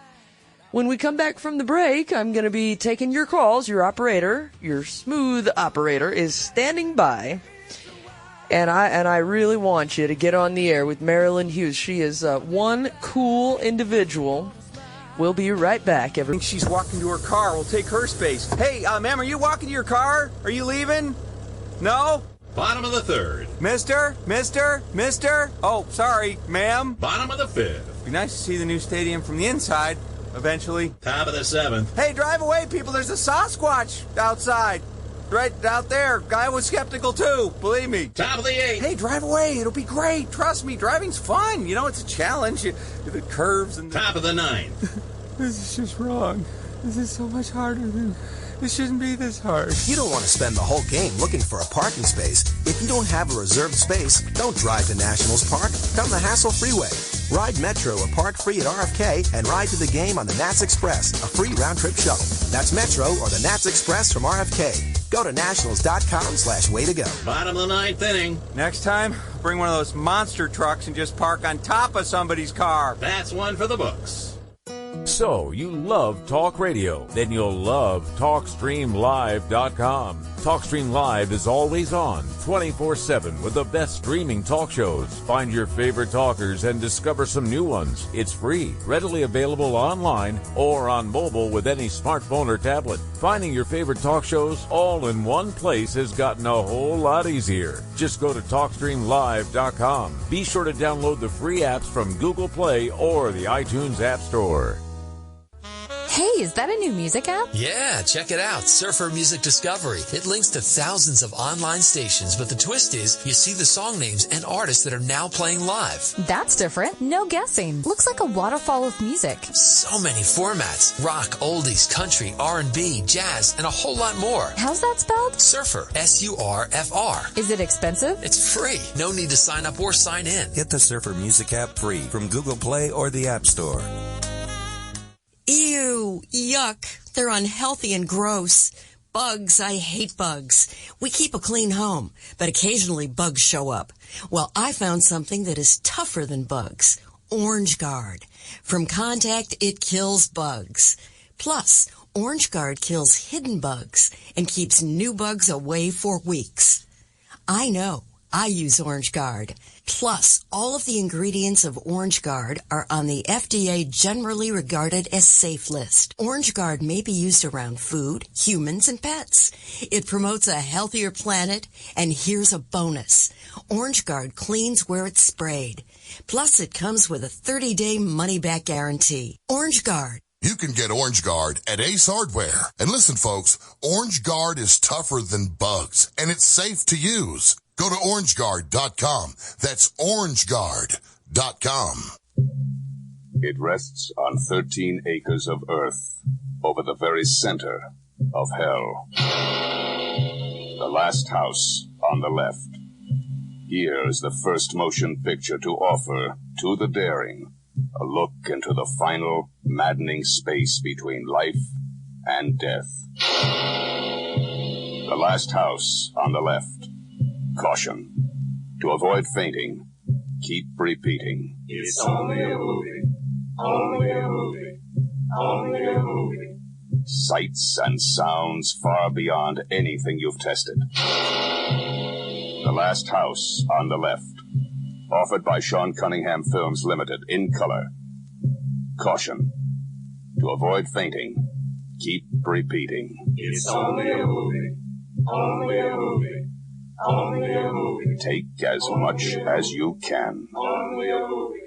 When we come back from the break, I'm going to be taking your calls. Your operator, your smooth operator, is standing by. And I really want you to get on the air with Marilynn Hughes. She is one cool individual. We'll be right back, everyone. She's walking to her car. We'll take her space. Hey, ma'am, are you walking to your car? Are you leaving? No? Bottom of the third. Mister? Oh, sorry, ma'am. Bottom of the fifth. Be nice to see the new stadium from the inside, eventually. Top of the seventh. Hey, drive away, people. There's a Sasquatch outside. Right out there. Guy was skeptical, too. Believe me. Top of the eighth. Hey, drive away. It'll be great. Trust me. Driving's fun. It's a challenge. The curves and... Top of the ninth. This is just wrong. This is so much harder than... This shouldn't be this hard. You don't want to spend the whole game looking for a parking space. If you don't have a reserved space, don't drive to Nationals Park. Come the Hassle Freeway. Ride Metro or park free at RFK and ride to the game on the Nats Express, a free round-trip shuttle. That's Metro or the Nats Express from RFK. Go to nationals.com/way to go. Bottom of the ninth inning. Next time, bring one of those monster trucks and just park on top of somebody's car. That's one for the books. So, you love talk radio? Then you'll love TalkStreamLive.com. TalkStream Live is always on, 24/7 with the best streaming talk shows. Find your favorite talkers and discover some new ones. It's free, readily available online or on mobile with any smartphone or tablet. Finding your favorite talk shows all in one place has gotten a whole lot easier. Just go to TalkStreamLive.com. Be sure to download the free apps from Google Play or the iTunes App Store. Hey, is that a new music app? Yeah, check it out. Surfer Music Discovery. It links to thousands of online stations, but the twist is you see the song names and artists that are now playing live. That's different. No guessing. Looks like a waterfall of music. So many formats. Rock, oldies, country, R&B, jazz, and a whole lot more. How's that spelled? Surfer. S-U-R-F-R. Is it expensive? It's free. No need to sign up or sign in. Get the Surfer Music app free from Google Play or the App Store. Ew, yuck. They're unhealthy and gross. Bugs, I hate bugs. We keep a clean home, but occasionally bugs show up. Well, I found something that is tougher than bugs. Orange Guard. From contact, it kills bugs. Plus, Orange Guard kills hidden bugs and keeps new bugs away for weeks. I know. I use Orange Guard. Plus, all of the ingredients of Orange Guard are on the FDA generally regarded as safe list. Orange Guard may be used around food, humans, and pets. It promotes a healthier planet, and here's a bonus. Orange Guard cleans where it's sprayed. Plus, it comes with a 30-day money-back guarantee. Orange Guard. You can get Orange Guard at Ace Hardware. And listen, folks, Orange Guard is tougher than bugs, and it's safe to use. Go to orangeguard.com. That's orangeguard.com. It rests on 13 acres of earth over the very center of hell. The last house on the left. Here is the first motion picture to offer to the daring a look into the final, maddening space between life and death. The last house on the left. Caution. To avoid fainting, keep repeating. It's only a movie. Only a movie. Only a movie. Sights and sounds far beyond anything you've tested. The last house on the left. Offered by Sean Cunningham Films Limited in color. Caution. To avoid fainting, keep repeating. It's only a movie. Only a movie. Only a movie. Take as much as you can. Only a movie.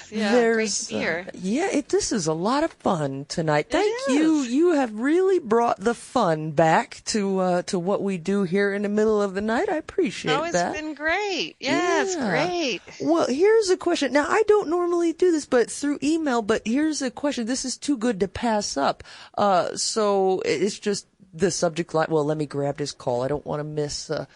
Yeah, great to be here. This is a lot of fun tonight. Thank you. You have really brought the fun back to what we do here in the middle of the night. I appreciate that. It's been great. Yeah, it's great. Well, here's a question. Now, I don't normally do this, but through email, but here's a question. This is too good to pass up. So it's just the subject line. Well, let me grab this call. I don't want to miss a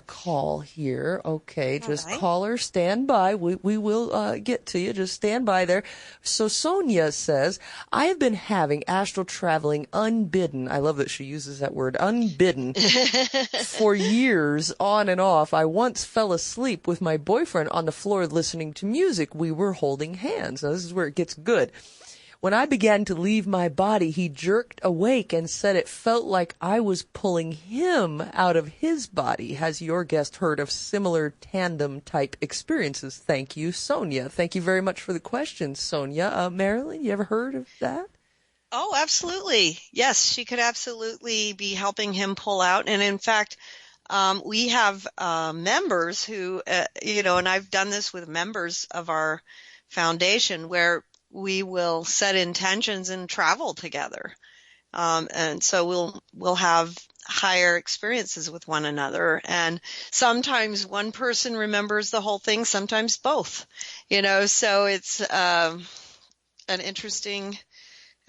call here. Okay, just caller, stand by. We will get to you. Just stand by there. So Sonia says, I have been having astral traveling unbidden. I love that she uses that word, unbidden, for years on and off. I once fell asleep with my boyfriend on the floor listening to music. We were holding hands. Now this is where it gets good. When I began to leave my body, he jerked awake and said it felt like I was pulling him out of his body. Has your guest heard of similar tandem-type experiences? Thank you, Sonia. Thank you very much for the question, Sonia. Marilyn, you ever heard of that? Oh, absolutely. Yes, she could absolutely be helping him pull out. And in fact, we have members who, and I've done this with members of our foundation where we will set intentions and travel together. And so we'll have higher experiences with one another. And sometimes one person remembers the whole thing, sometimes both, so it's an interesting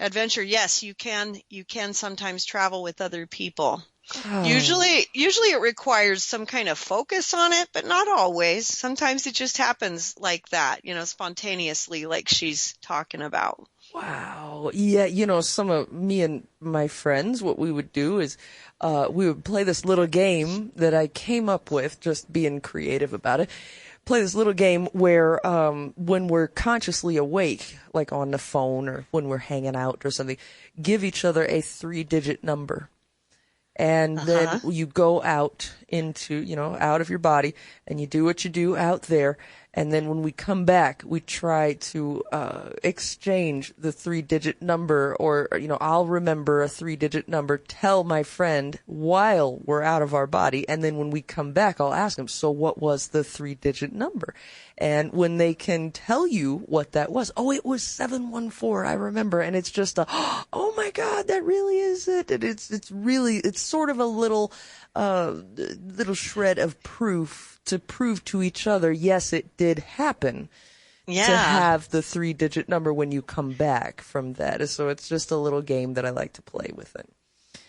adventure. Yes, you can sometimes travel with other people. Oh. Usually it requires some kind of focus on it, but not always. Sometimes it just happens like that, spontaneously, like she's talking about. Wow. Yeah, some of me and my friends, what we would do is we would play this little game that I came up with, just being creative about it. Play this little game where when we're consciously awake, like on the phone or when we're hanging out or something, give each other a 3-digit number. And then you go out into, out of your body and you do what you do out there. And then when we come back, we try to exchange the 3-digit number or, I'll remember a 3-digit number, tell my friend while we're out of our body. And then when we come back, I'll ask them, so what was the 3-digit number? And when they can tell you what that was, oh, it was 714, I remember. And it's just oh my God, that really is it. And it's sort of a little shred of proof to prove to each other, yes, it did happen. Yeah. To have the 3-digit number when you come back from that. So it's just a little game that I like to play with it.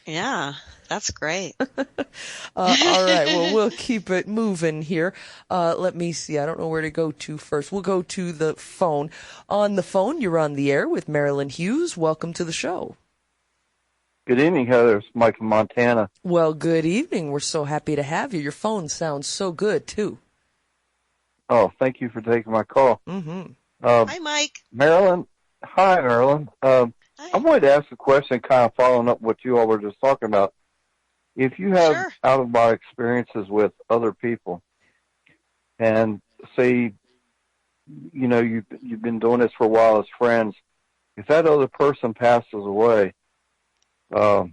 Yeah, that's great. All right. Well, we'll keep it moving here. Let me see. I don't know where to go to first. We'll go to the phone. On the phone, you're on the air with Marilynn Hughes. Welcome to the show. Good evening, Heather. It's Mike from Montana. Well, good evening. We're so happy to have you. Your phone sounds so good, too. Oh, thank you for taking my call. Mm-hmm. Hi, Mike. Marilyn. Hi, Marilyn. Hi. I wanted to ask a question kind of following up what you all were just talking about. If you have out-of-body experiences with other people and say, you've been doing this for a while as friends, if that other person passes away, do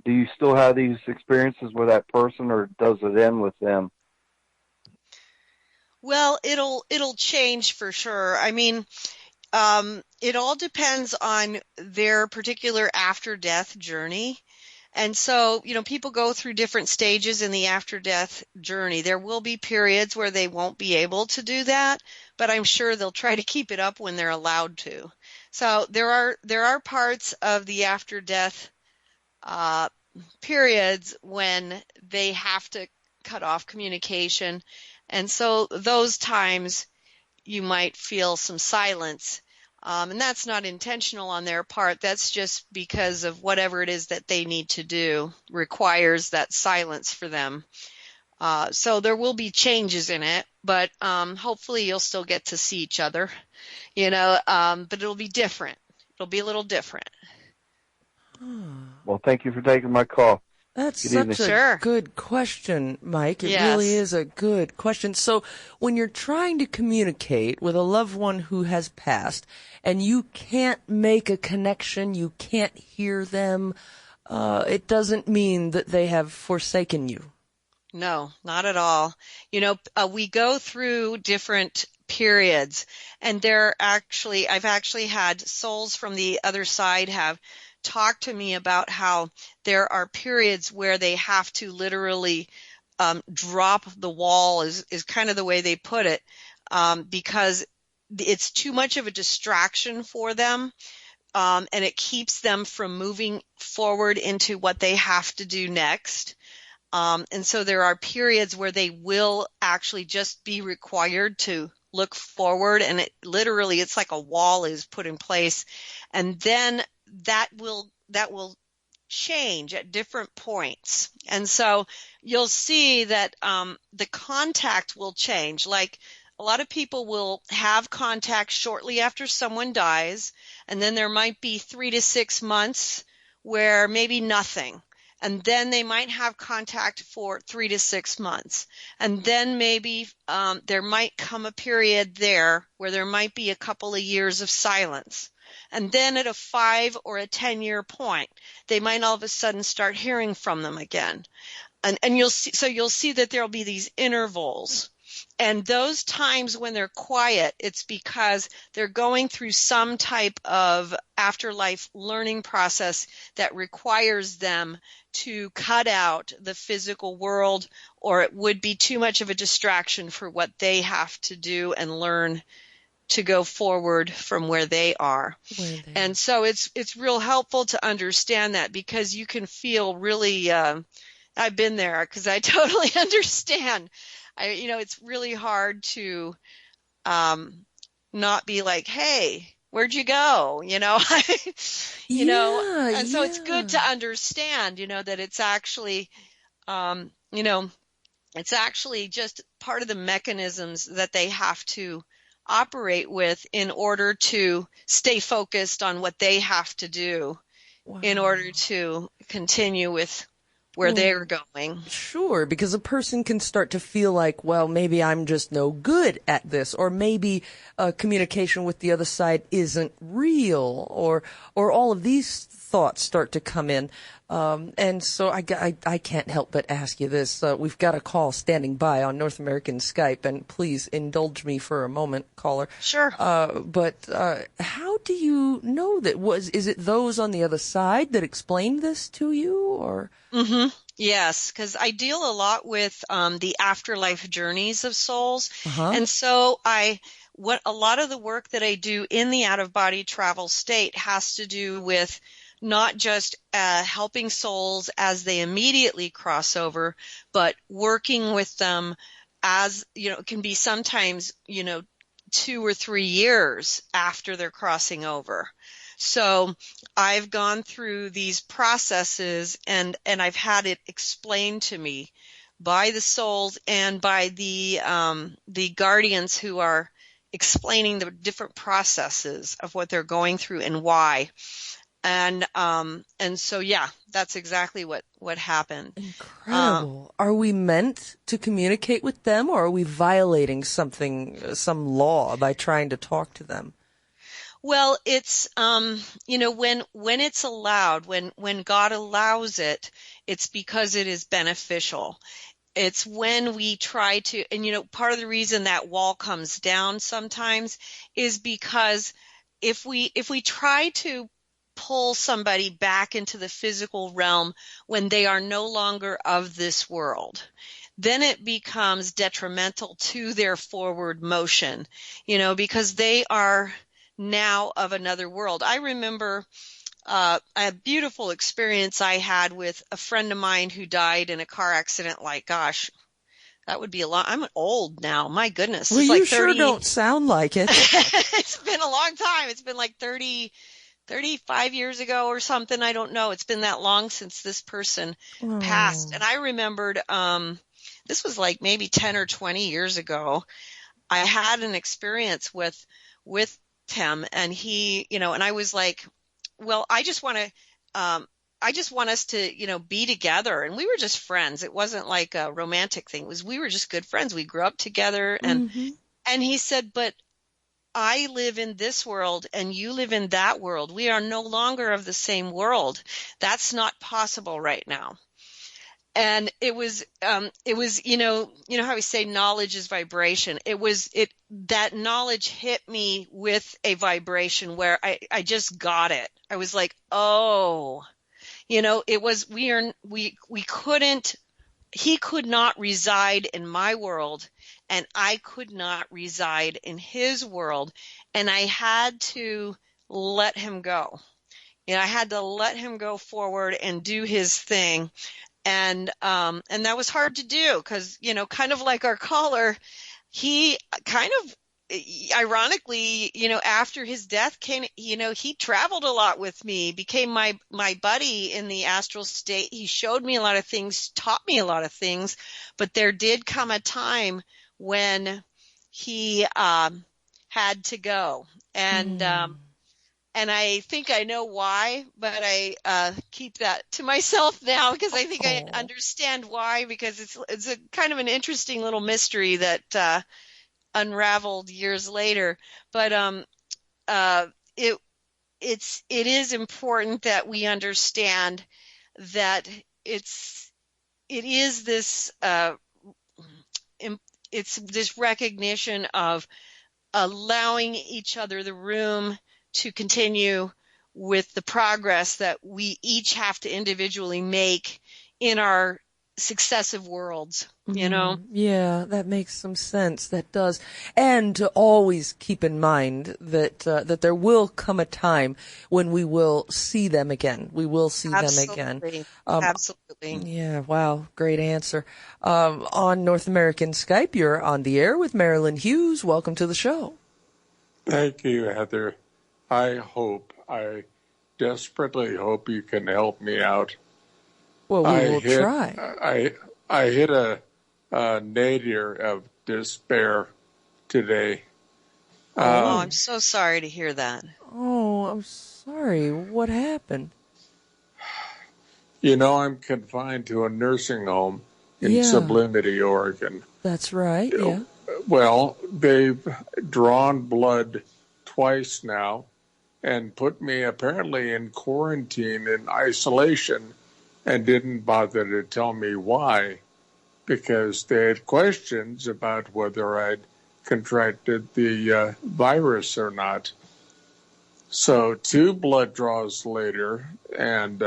you still have these experiences with that person, or does it end with them? Well, it'll change for sure. I mean, it all depends on their particular after-death journey. And so, people go through different stages in the after-death journey. There will be periods where they won't be able to do that, but I'm sure they'll try to keep it up when they're allowed to. So there are parts of the after-death periods when they have to cut off communication. And so those times you might feel some silence. And that's not intentional on their part. That's just because of whatever it is that they need to do requires that silence for them. So there will be changes in it, but hopefully you'll still get to see each other, but it'll be different. It'll be a little different. Well, thank you for taking my call. That's Good such a good question, Mike. It really is a good question. So when you're trying to communicate with a loved one who has passed and you can't make a connection, you can't hear them, it doesn't mean that they have forsaken you. No, not at all. We go through different periods, and I've actually had souls from the other side have talked to me about how there are periods where they have to literally drop the wall is kind of the way they put it, because it's too much of a distraction for them, and it keeps them from moving forward into what they have to do next. And so there are periods where they will actually just be required to look forward, and it's like a wall is put in place, and then that will change at different points. And so you'll see that the contact will change. Like a lot of people will have contact shortly after someone dies, and then there might be 3 to 6 months where maybe nothing. And then they might have contact for 3 to 6 months. And then maybe there might come a period there where there might be a couple of years of silence. And then at a 5 or a 10-year point, they might all of a sudden start hearing from them again. And you'll see that there'll be these intervals. And those times when they're quiet, it's because they're going through some type of afterlife learning process that requires them to cut out the physical world, or it would be too much of a distraction for what they have to do and learn to go forward from where they are. And so it's real helpful to understand that, because you can feel really, I've been there because I totally understand. It's really hard to not be like, hey, where'd you go? And so it's good to understand, that it's actually, it's actually just part of the mechanisms that they have to operate with in order to stay focused on what they have to do in order to continue with where they're going. Sure, because a person can start to feel like, well, maybe I'm just no good at this, or maybe communication with the other side isn't real, or all of these thoughts start to come in. And so I can't help but ask you this. We've got a call standing by on North American Skype, and please indulge me for a moment, caller. Sure. But how do you know that? Is it those on the other side that explained this to you, or? Mm-hmm. Yes, because I deal a lot with the afterlife journeys of souls. And so a lot of the work that I do in the out-of-body travel state has to do with not just helping souls as they immediately cross over, but working with them as, it can be sometimes, 2 or 3 years after they're crossing over. So I've gone through these processes and I've had it explained to me by the souls and by the guardians who are explaining the different processes of what they're going through and why. And so, yeah, that's exactly what happened. Incredible. Are we meant to communicate with them, or are we violating some law by trying to talk to them? Well, it's, when it's allowed, when God allows it, it's because it is beneficial. It's when we try to, and part of the reason that wall comes down sometimes is because if we try to pull somebody back into the physical realm when they are no longer of this world, then it becomes detrimental to their forward motion, because they are now of another world. I remember a beautiful experience I had with a friend of mine who died in a car accident. Like, gosh, that would be a lot. I'm old now. My goodness. Well, it's you like sure don't sound like it. It's been a long time. It's been like 35 years ago or something. I don't know. It's been that long since this person passed. And I remembered, this was like maybe 10 or 20 years ago. I had an experience with him, and he, and I was like, well, I just want us to, be together. And we were just friends. It wasn't like a romantic thing. We were just good friends. We grew up together. And he said, but I live in this world and you live in that world. We are no longer of the same world. That's not possible right now. And it was, how we say knowledge is vibration. That knowledge hit me with a vibration where I just got it. I was like, oh, he could not reside in my world and I could not reside in his world. And I had to let him go. I had to let him go forward and do his thing. And that was hard to do because, kind of like our caller, he kind of, ironically, after his death came, he traveled a lot with me, became my buddy in the astral state. He showed me a lot of things, taught me a lot of things, but there did come a time when he had to go. And I think I know why, but I keep that to myself now because I think I understand why, because it's a kind of an interesting little mystery that unraveled years later. But it is important that we understand that it is this it's this recognition of allowing each other the room to continue with the progress that we each have to individually make in our successive worlds, Yeah, that makes some sense. That does. And to always keep in mind that there will come a time when we will see them again. We will see them again. Absolutely. Yeah, wow, great answer. On North American Skype, you're on the air with Marilynn Hughes. Welcome to the show. Thank you, Heather. I desperately hope you can help me out. Well, we will try. I hit a nadir of despair today. I'm so sorry to hear that. Oh, I'm sorry. What happened? I'm confined to a nursing home in Sublimity, Oregon. That's right, yeah. Well, they've drawn blood twice now and put me apparently in quarantine in isolation and didn't bother to tell me why, because they had questions about whether I'd contracted the virus or not. So 2 blood draws later, and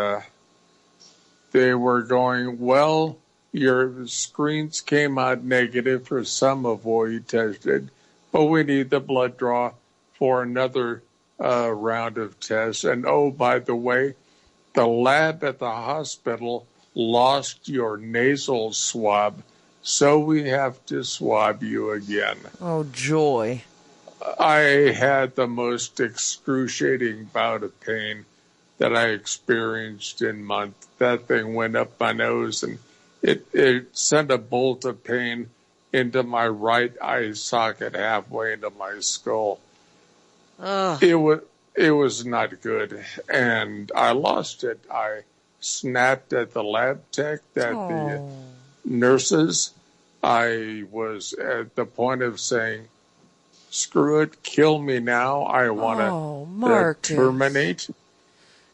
they were going, well, your screens came out negative for some of what you tested, but we need the blood draw for another round of tests. And oh, by the way, the lab at the hospital lost your nasal swab, so we have to swab you again. Oh, joy. I had the most excruciating bout of pain that I experienced in months. That thing went up my nose, and it sent a bolt of pain into my right eye socket halfway into my skull. It was not good, and I lost it. I snapped at the lab tech, at the nurses. I was at the point of saying, screw it, kill me now. I want to terminate.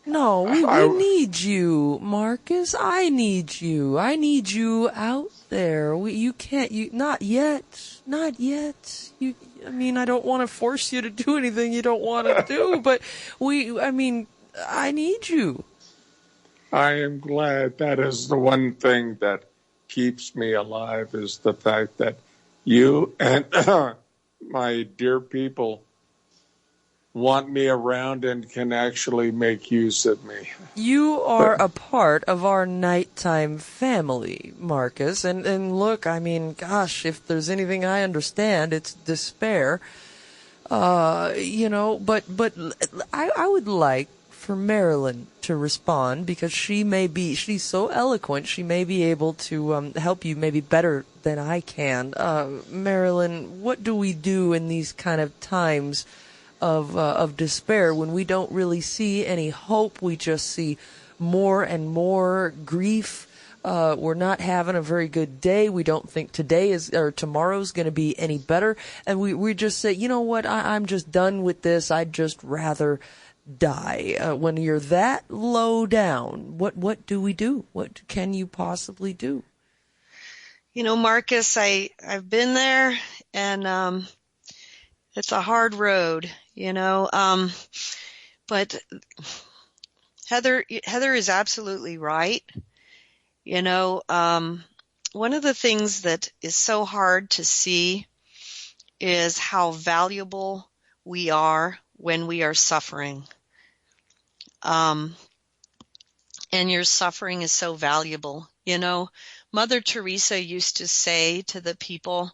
No, we need you, Marcus. I need you. I need you out there. Not yet. Not yet. I don't want to force you to do anything you don't want to do, but I need you. I am glad. That is the one thing that keeps me alive, is the fact that you and my dear people want me around and can actually make use of me. You are a part of our nighttime family, Marcus. And look, I mean, gosh, if there's anything I understand, it's despair. But I would like for Marilynn to respond, because she's so eloquent, she may be able to help you maybe better than I can. Marilynn, what do we do in these kind of times of despair, when we don't really see any hope? We just see more and more grief. We're not having a very good day. We don't think tomorrow's going to be any better. And we just say, you know what, I'm just done with this. I'd just rather die. When you're that low down, what do we do? What can you possibly do? Marcus, I've been there, and it's a hard road, but Heather is absolutely right. One of the things that is so hard to see is how valuable we are when we are suffering. And your suffering is so valuable. Mother Teresa used to say to the people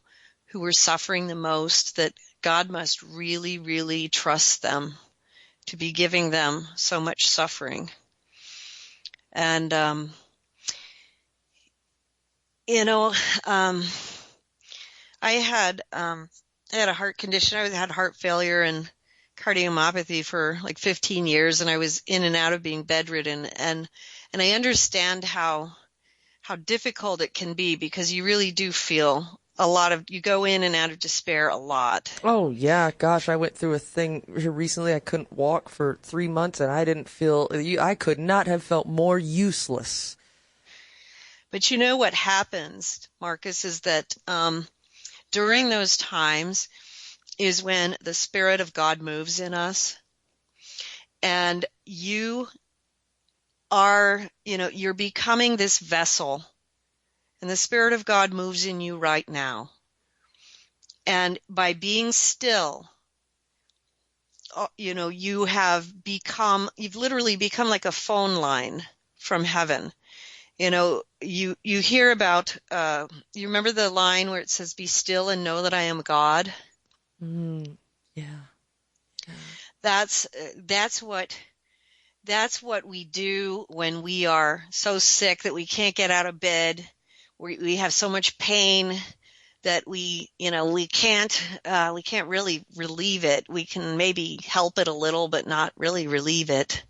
who were suffering the most that God must really, really trust them to be giving them so much suffering. And, I had a heart condition. I had heart failure and cardiomyopathy for like 15 years, and I was in and out of being bedridden. And I understand how difficult it can be, because you really do feel you go in and out of despair a lot. Oh, yeah. Gosh, I went through a thing here recently. I couldn't walk for 3 months, and I could not have felt more useless. But what happens, Marcus, is that during those times is when the Spirit of God moves in us, and you are, you're becoming this vessel, and the Spirit of God moves in you right now. And by being still, you've literally become like a phone line from heaven. You hear about, you remember the line where it says, "Be still and know that I am God"? Yeah. That's what we do when we are so sick that we can't get out of bed. We have so much pain that we can't really relieve it. We can maybe help it a little, but not really relieve it.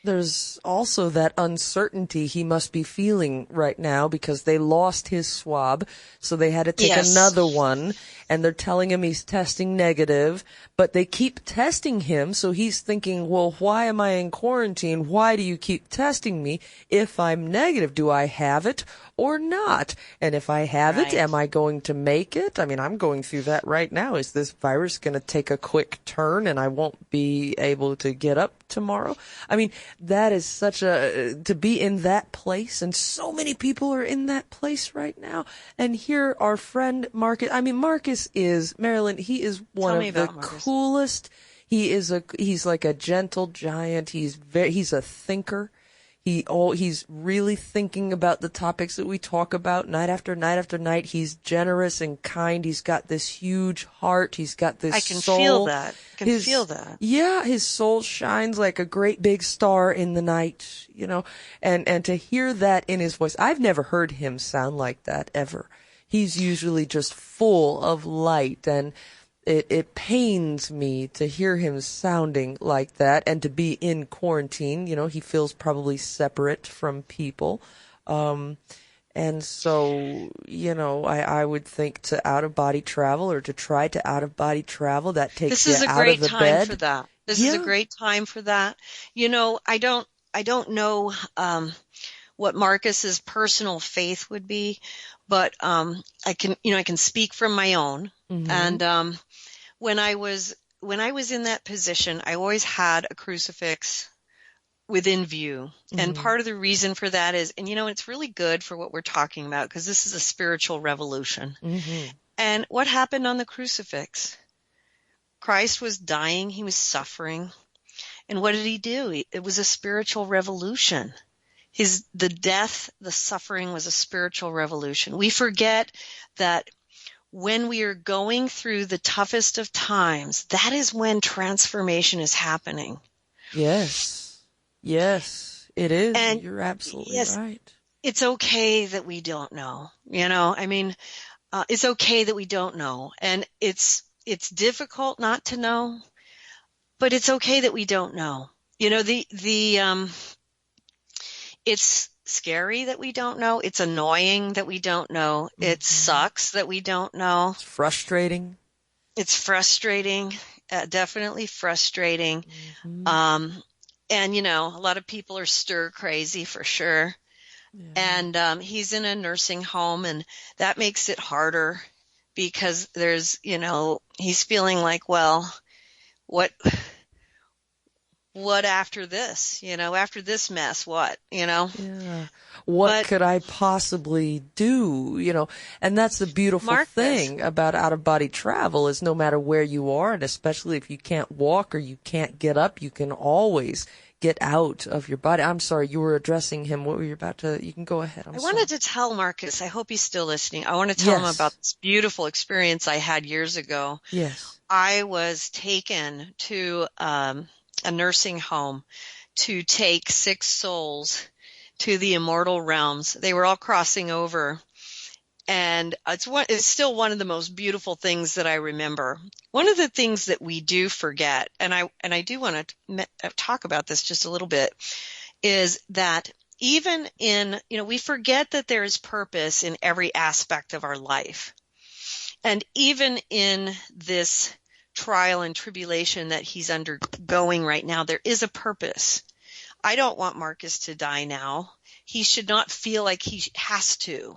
There's also that uncertainty he must be feeling right now, because they lost his swab, so they had to take another one, and they're telling him he's testing negative, but they keep testing him, so he's thinking, well, why am I in quarantine? Why do you keep testing me? If I'm negative, do I have it or not? And if I have it, am I going to make it? I mean, I'm going through that right now. Is this virus going to take a quick turn and I won't be able to get up tomorrow? I mean, that is to be in that place, and so many people are in that place right now. And here our friend Marcus, Marilynn, he is one of the coolest. He's like a gentle giant. He's a thinker. He's really thinking about the topics that we talk about night after night after night. He's generous and kind. He's got this huge heart. He's got this soul. I can feel that. Yeah, his soul shines like a great big star in the night, and to hear that in his voice, I've never heard him sound like that ever. He's usually just full of light, and it pains me to hear him sounding like that, and to be in quarantine. He feels probably separate from people. And so, I would think to out-of-body travel, or to try to out-of-body travel, that takes you out of the bed. This is a great time for that. I don't know what Marcus's personal faith would be, but I can speak from my own. Mm-hmm. And when I was when I was in that position, I always had a crucifix within view. And part of the reason for that is, and it's really good for what we're talking about, because this is a spiritual revolution. And what happened on the crucifix? Christ was dying. He was suffering. And what did he do? It was a spiritual revolution. The death, the suffering was a spiritual revolution. We forget that when we are going through the toughest of times, that is when transformation is happening. Yes, it is. And you're absolutely right. It's okay that we don't know. It's okay that we don't know. And it's difficult not to know, but it's okay that we don't know. It's scary that we don't know. It's annoying that we don't know. It sucks that we don't know. It's frustrating. It's frustrating, definitely frustrating. And, a lot of people are stir crazy for sure. Yeah. And he's in a nursing home, and that makes it harder because there's, he's feeling like, well, what after this? After this mess, what? Yeah. What could I possibly do? And that's the beautiful thing about out-of-body travel is no matter where you are, and especially if you can't walk or you can't get up, you can always get out of your body. I'm sorry, you were addressing him. What were you about to? You can go ahead. I wanted to tell Marcus, I hope he's still listening. I want to tell him about this beautiful experience I had years ago. Yes. I was taken to a nursing home to take 6 souls to the immortal realms. They were all crossing over. And it's still one of the most beautiful things that I remember. One of the things that we do forget, and I do want to talk about this just a little bit, is that even we forget that there is purpose in every aspect of our life. And even in this trial and tribulation that he's undergoing right now, there is a purpose. I don't want Marcus to die now. He should not feel like he has to.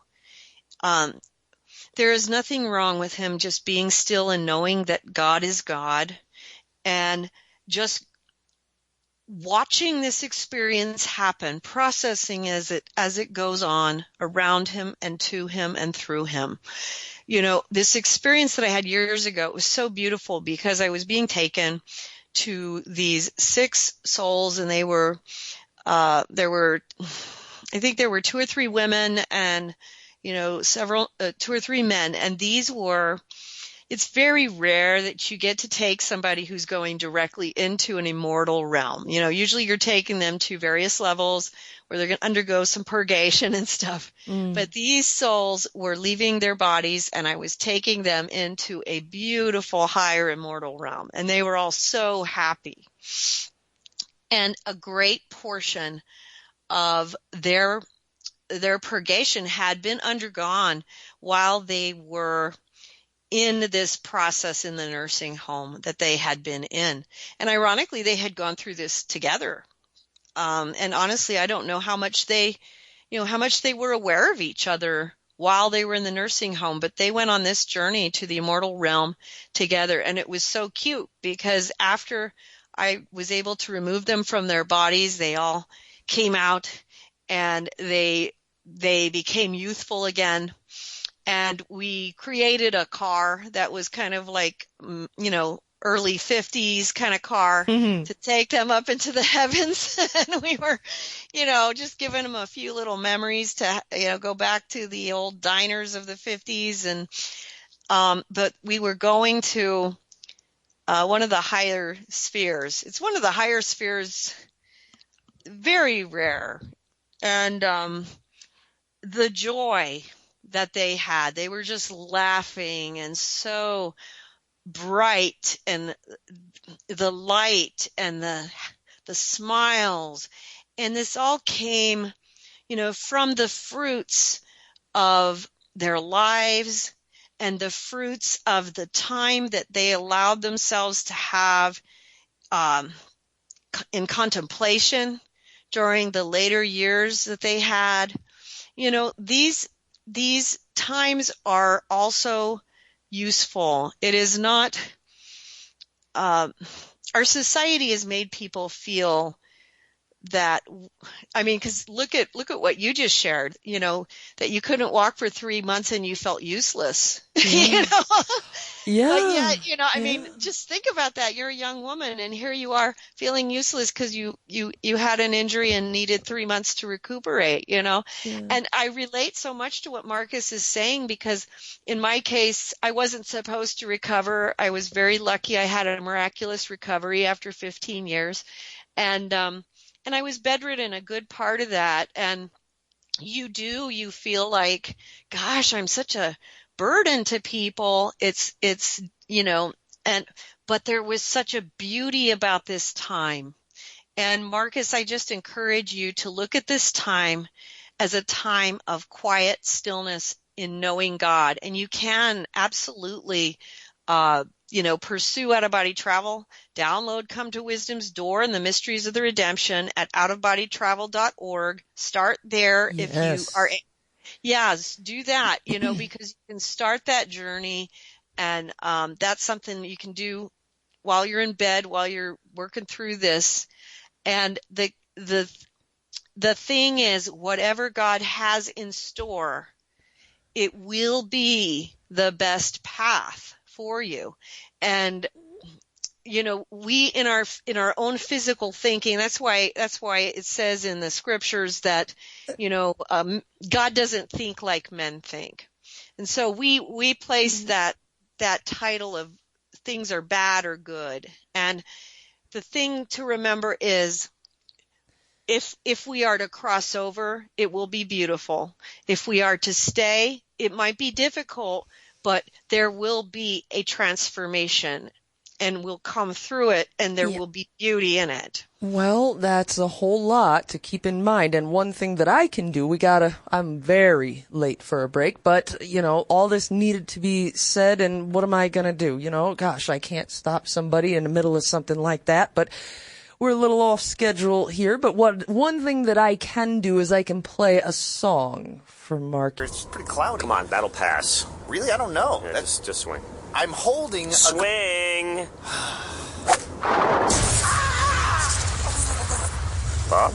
There is nothing wrong with him just being still and knowing that God is God, and just watching this experience happen, processing as it goes on around him and to him and through him. This experience that I had years ago, it was so beautiful because I was being taken to these 6 souls, and I think there were 2 or 3 women and several, 2 or 3 men. And it's very rare that you get to take somebody who's going directly into an immortal realm. Usually you're taking them to various levels where they're going to undergo some purgation and stuff. But these souls were leaving their bodies, and I was taking them into a beautiful higher immortal realm. And they were all so happy. And a great portion of their purgation had been undergone while they were in this process in the nursing home that they had been in. And ironically, they had gone through this together. And honestly, I don't know how much they were aware of each other while they were in the nursing home, but they went on this journey to the immortal realm together. And it was so cute because after I was able to remove them from their bodies, they all came out and they became youthful again. And we created a car that was kind of like, early 50s kind of car to take them up into the heavens. And we were, just giving them a few little memories to, go back to the old diners of the 50s. And, but we were going to one of the higher spheres. It's one of the higher spheres, very rare. And the joy that they had, they were just laughing and so bright, and the light and the smiles. And this all came, from the fruits of their lives and the fruits of the time that they allowed themselves to have in contemplation during the later years that they had. These times are also useful. It is not our society has made people feel that, I mean, because look at what you just shared, that you couldn't walk for 3 months and you felt useless. Yeah. Yeah. But yet, I mean, just think about that. You're a young woman and here you are feeling useless because you had an injury and needed 3 months to recuperate, And I relate so much to what Marcus is saying, because in my case, I wasn't supposed to recover. I was very lucky. I had a miraculous recovery after 15 years. And I was bedridden a good part of that. And you feel like, gosh, I'm such a burden to people. It's but there was such a beauty about this time. And Marcus, I just encourage you to look at this time as a time of quiet stillness in knowing God. And you can absolutely, pursue out-of-body travel. Download Come to Wisdom's Door and the Mysteries of the Redemption at outofbodytravel.org. Start there. Yes. If you are, yes, do that, because you can start that journey. And that's something you can do while you're in bed, while you're working through this. And the thing is, whatever God has in store, it will be the best path for you. And we in our own physical thinking, that's why it says in the scriptures that God doesn't think like men think. And so we place that title of things are bad or good. And the thing to remember is, if we are to cross over, it will be beautiful. If we are to stay, it might be difficult, but there will be a transformation, and we'll come through it, and there will be beauty in it. Well, that's a whole lot to keep in mind. And one thing that I can do, I'm very late for a break, but, all this needed to be said, and what am I going to do? Gosh, I can't stop somebody in the middle of something like that, but we're a little off schedule here. But one thing that I can do is I can play a song for Mark. It's pretty cloudy. Come on, that'll pass. Really? I don't know. Yeah, just swing. I'm holding Swing! Bob?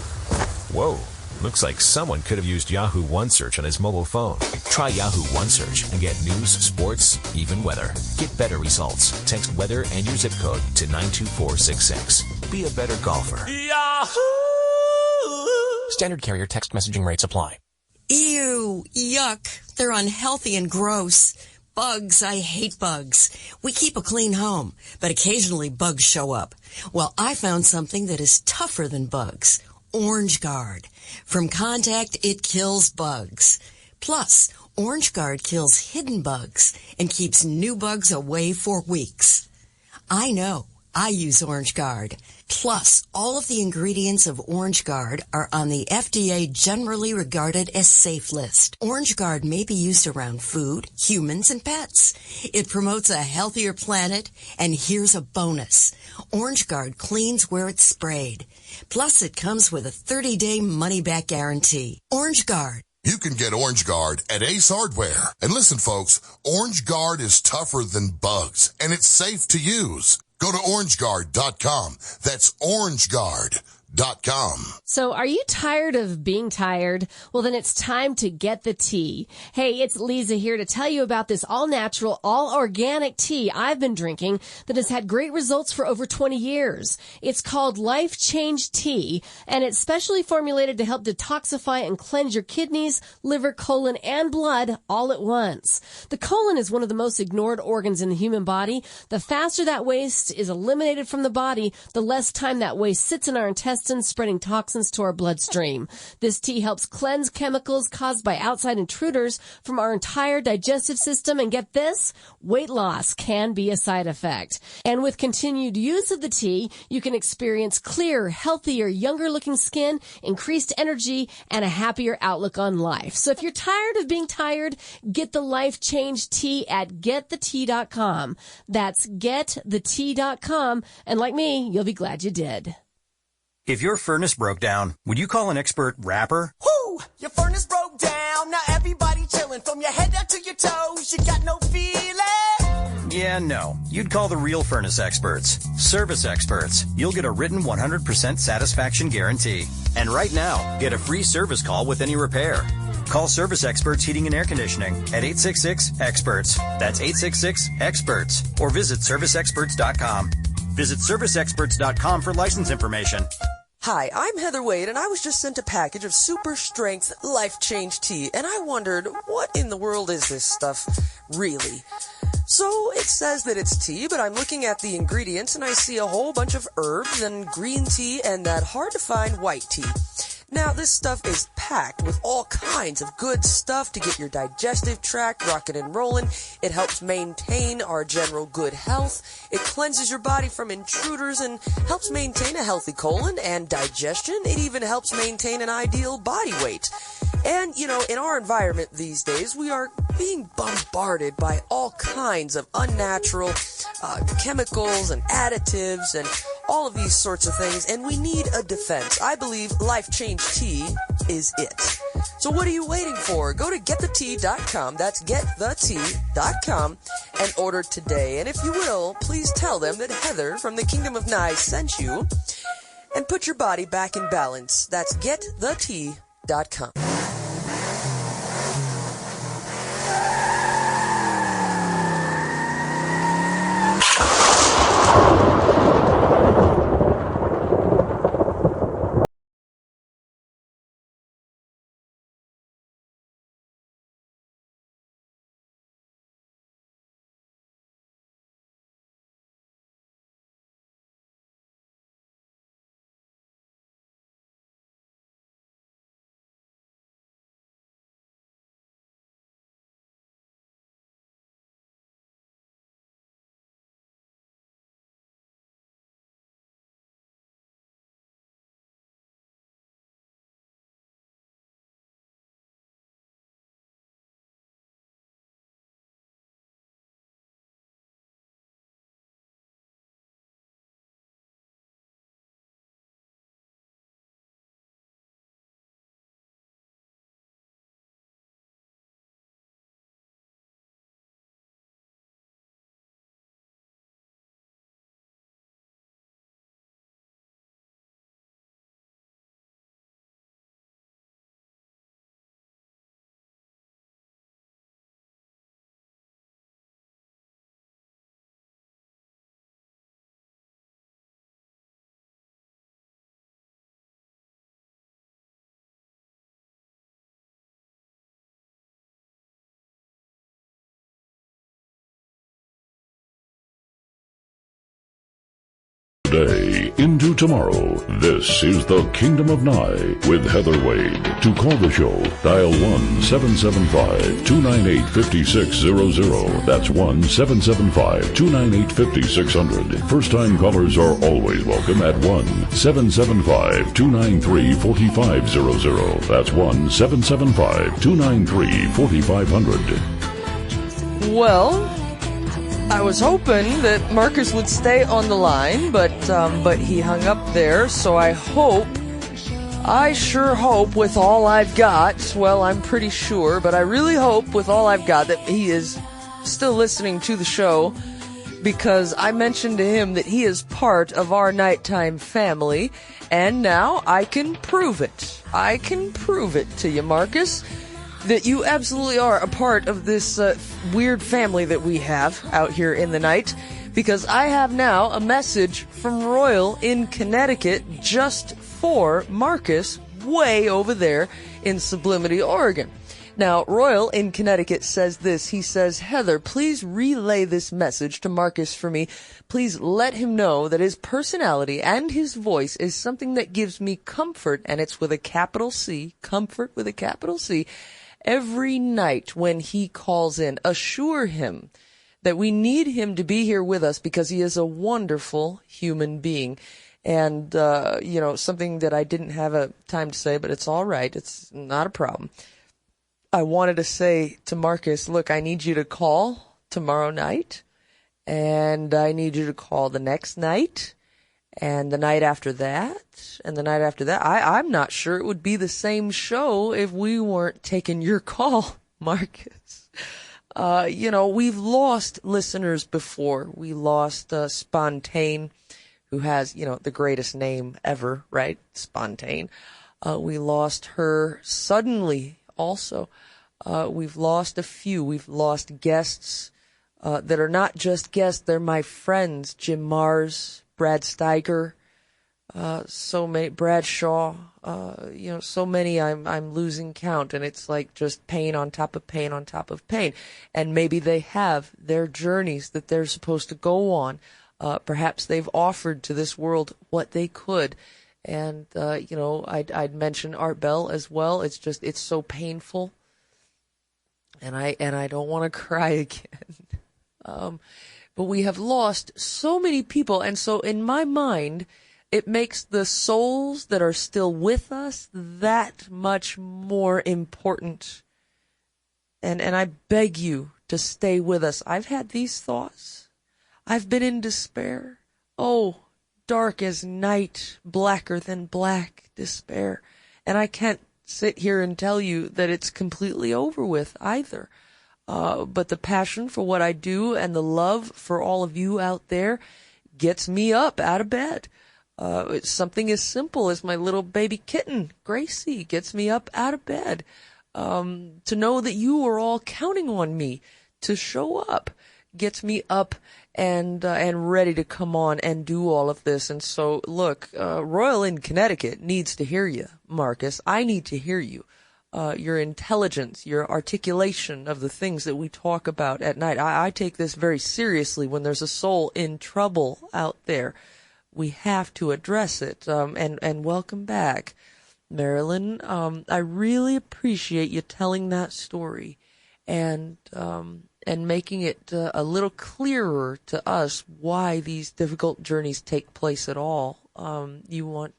Whoa. Looks like someone could have used Yahoo OneSearch on his mobile phone. Try Yahoo OneSearch and get news, sports, even weather. Get better results. Text weather and your zip code to 92466. Be a better golfer. Yahoo! Standard carrier text messaging rates apply. Ew, yuck. They're unhealthy and gross. Bugs, I hate bugs. We keep a clean home, but occasionally bugs show up. Well, I found something that is tougher than bugs. Orange Guard. From contact, it kills bugs. Plus, Orange Guard kills hidden bugs and keeps new bugs away for weeks. I know. I use Orange Guard. Plus, all of the ingredients of Orange Guard are on the FDA generally regarded as safe list. Orange Guard may be used around food, humans, and pets. It promotes a healthier planet, and here's a bonus. Orange Guard cleans where it's sprayed. Plus, it comes with a 30-day money-back guarantee. Orange Guard. You can get Orange Guard at Ace Hardware. And listen, folks, Orange Guard is tougher than bugs, and it's safe to use. Go to orangeguard.com. That's orangeguard.com. So are you tired of being tired? Well, then it's time to get the tea. Hey, it's Lisa here to tell you about this all-natural, all-organic tea I've been drinking that has had great results for over 20 years. It's called Life Change Tea, and it's specially formulated to help detoxify and cleanse your kidneys, liver, colon, and blood all at once. The colon is one of the most ignored organs in the human body. The faster that waste is eliminated from the body, the less time that waste sits in our intestines, spreading toxins to our bloodstream. This tea helps cleanse chemicals caused by outside intruders from our entire digestive system. And get this, weight loss can be a side effect. And with continued use of the tea, you can experience clearer, healthier, younger looking skin, increased energy, and a happier outlook on life. So if you're tired of being tired, get the Life Change Tea at getthetea.com. That's getthetea.com. And like me, you'll be glad you did. If your furnace broke down, would you call an expert rapper? Whoo! Your furnace broke down. Now everybody chilling from your head down to your toes. You got no feeling. Yeah, no. You'd call the real furnace experts. Service experts. You'll get a written 100% satisfaction guarantee. And right now, get a free service call with any repair. Call Service Experts Heating and Air Conditioning at 866-EXPERTS. That's 866-EXPERTS. Or visit ServiceExperts.com. Visit ServiceExperts.com for license information. Hi, I'm Heather Wade, and I was just sent a package of Super Strength Life Change Tea, and I wondered, what in the world is this stuff, really? So it says that it's tea, but I'm looking at the ingredients, and I see a whole bunch of herbs and green tea and that hard-to-find white tea. Now, this stuff is packed with all kinds of good stuff to get your digestive tract rocking and rolling. It helps maintain our general good health. It cleanses your body from intruders and helps maintain a healthy colon and digestion. It even helps maintain an ideal body weight. And, you know, in our environment these days, we are being bombarded by all kinds of unnatural chemicals and additives and all of these sorts of things, and we need a defense. I believe Life Change Tea is it. So what are you waiting for? Go to getthetea.com, that's getthetea.com, and order today. And if you will, please tell them that Heather from the Kingdom of Nye sent you, and put your body back in balance. That's getthetea.com. Today into tomorrow, this is the Kingdom of Nye with Heather Wade. To call the show, dial 1-775-298-5600. That's 1-775-298-5600. First-time callers are always welcome at 1-775-293-4500. That's 1-775-293-4500. Well, I was hoping that Marcus would stay on the line, but he hung up there, so I sure hope with all I've got, well, I'm pretty sure, but I really hope with all I've got that he is still listening to the show, because I mentioned to him that he is part of our nighttime family, and now I can prove it. I can prove it to you, Marcus, that you absolutely are a part of this weird family that we have out here in the night, because I have now a message from Royal in Connecticut just for Marcus way over there in Sublimity, Oregon. Now, Royal in Connecticut says this. He says, Heather, please relay this message to Marcus for me. Please let him know that his personality and his voice is something that gives me comfort, and it's with a capital C, comfort with a capital C, every night when he calls in. Assure him that we need him to be here with us because he is a wonderful human being. And, something that I didn't have a time to say, but it's all right. It's not a problem. I wanted to say to Marcus, look, I need you to call tomorrow night, and I need you to call the next night, and the night after that, and the night after that. I'm not sure it would be the same show if we weren't taking your call, Marcus. We've lost listeners before. We lost Spontane, who has, the greatest name ever, right? Spontane. We lost her suddenly also. We've lost a few. We've lost guests that are not just guests, they're my friends. Jim Mars, Brad Steiger, so many, Bradshaw, so many I'm losing count, and it's like just pain on top of pain on top of pain. And maybe they have their journeys that they're supposed to go on. Perhaps they've offered to this world what they could. And, I'd mention Art Bell as well. It's so painful. And I don't want to cry again. But we have lost so many people. And so in my mind, it makes the souls that are still with us that much more important. And I beg you to stay with us. I've had these thoughts. I've been in despair. Oh, dark as night, blacker than black despair. And I can't sit here and tell you that it's completely over with either. But the passion for what I do and the love for all of you out there gets me up out of bed. It's something as simple as my little baby kitten, Gracie, gets me up out of bed. To know that you are all counting on me to show up gets me up and ready to come on and do all of this. And so, look, Royal in Connecticut needs to hear you, Marcus. I need to hear you. Your intelligence, your articulation of the things that we talk about at night. I take this very seriously. When there's a soul in trouble out there, we have to address it. And welcome back, Marilynn. I really appreciate you telling that story and making it a little clearer to us why these difficult journeys take place at all. You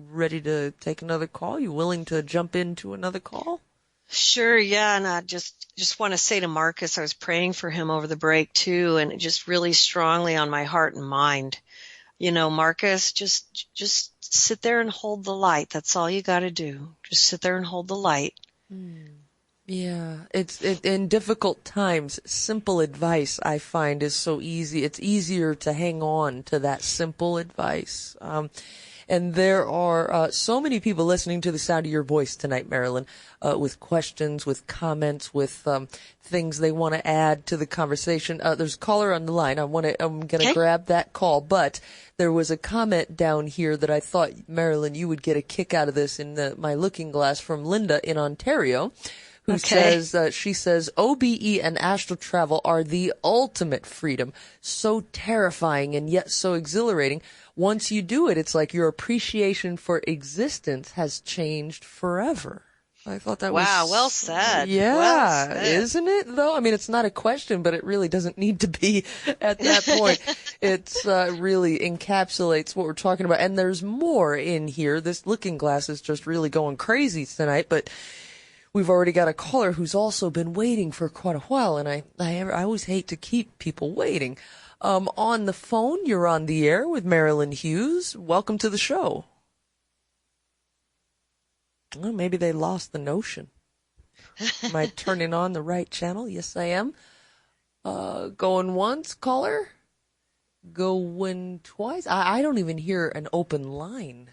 ready to take another call? You willing to jump into another call? Sure, yeah, and I just want to say to Marcus, I was praying for him over the break too, and it just really strongly on my heart and mind. Marcus, just sit there and hold the light. That's all you got to do. Just sit there and hold the light. Yeah, it's in difficult times, simple advice I find is so easy. It's easier to hang on to that simple advice. And there are so many people listening to the sound of your voice tonight, Marilynn, with questions, with comments, with things they want to add to the conversation. There's a caller on the line. I'm going to grab that call, but there was a comment down here that I thought, Marilynn, you would get a kick out of this in my looking glass from Linda in Ontario, who says, she says, OBE and astral travel are the ultimate freedom. So terrifying and yet so exhilarating. Once you do it, it's like your appreciation for existence has changed forever. I thought that was... Wow, well said. Yeah, well said. Isn't it, though? I mean, it's not a question, but it really doesn't need to be at that point. It's really encapsulates what we're talking about. And there's more in here. This looking glass is just really going crazy tonight, but... We've already got a caller who's also been waiting for quite a while, and I always hate to keep people waiting. On the phone, you're on the air with Marilynn Hughes. Welcome to the show. Well, maybe they lost the notion. Am I turning on the right channel? Yes, I am. Going once, caller? Going twice? I don't even hear an open line.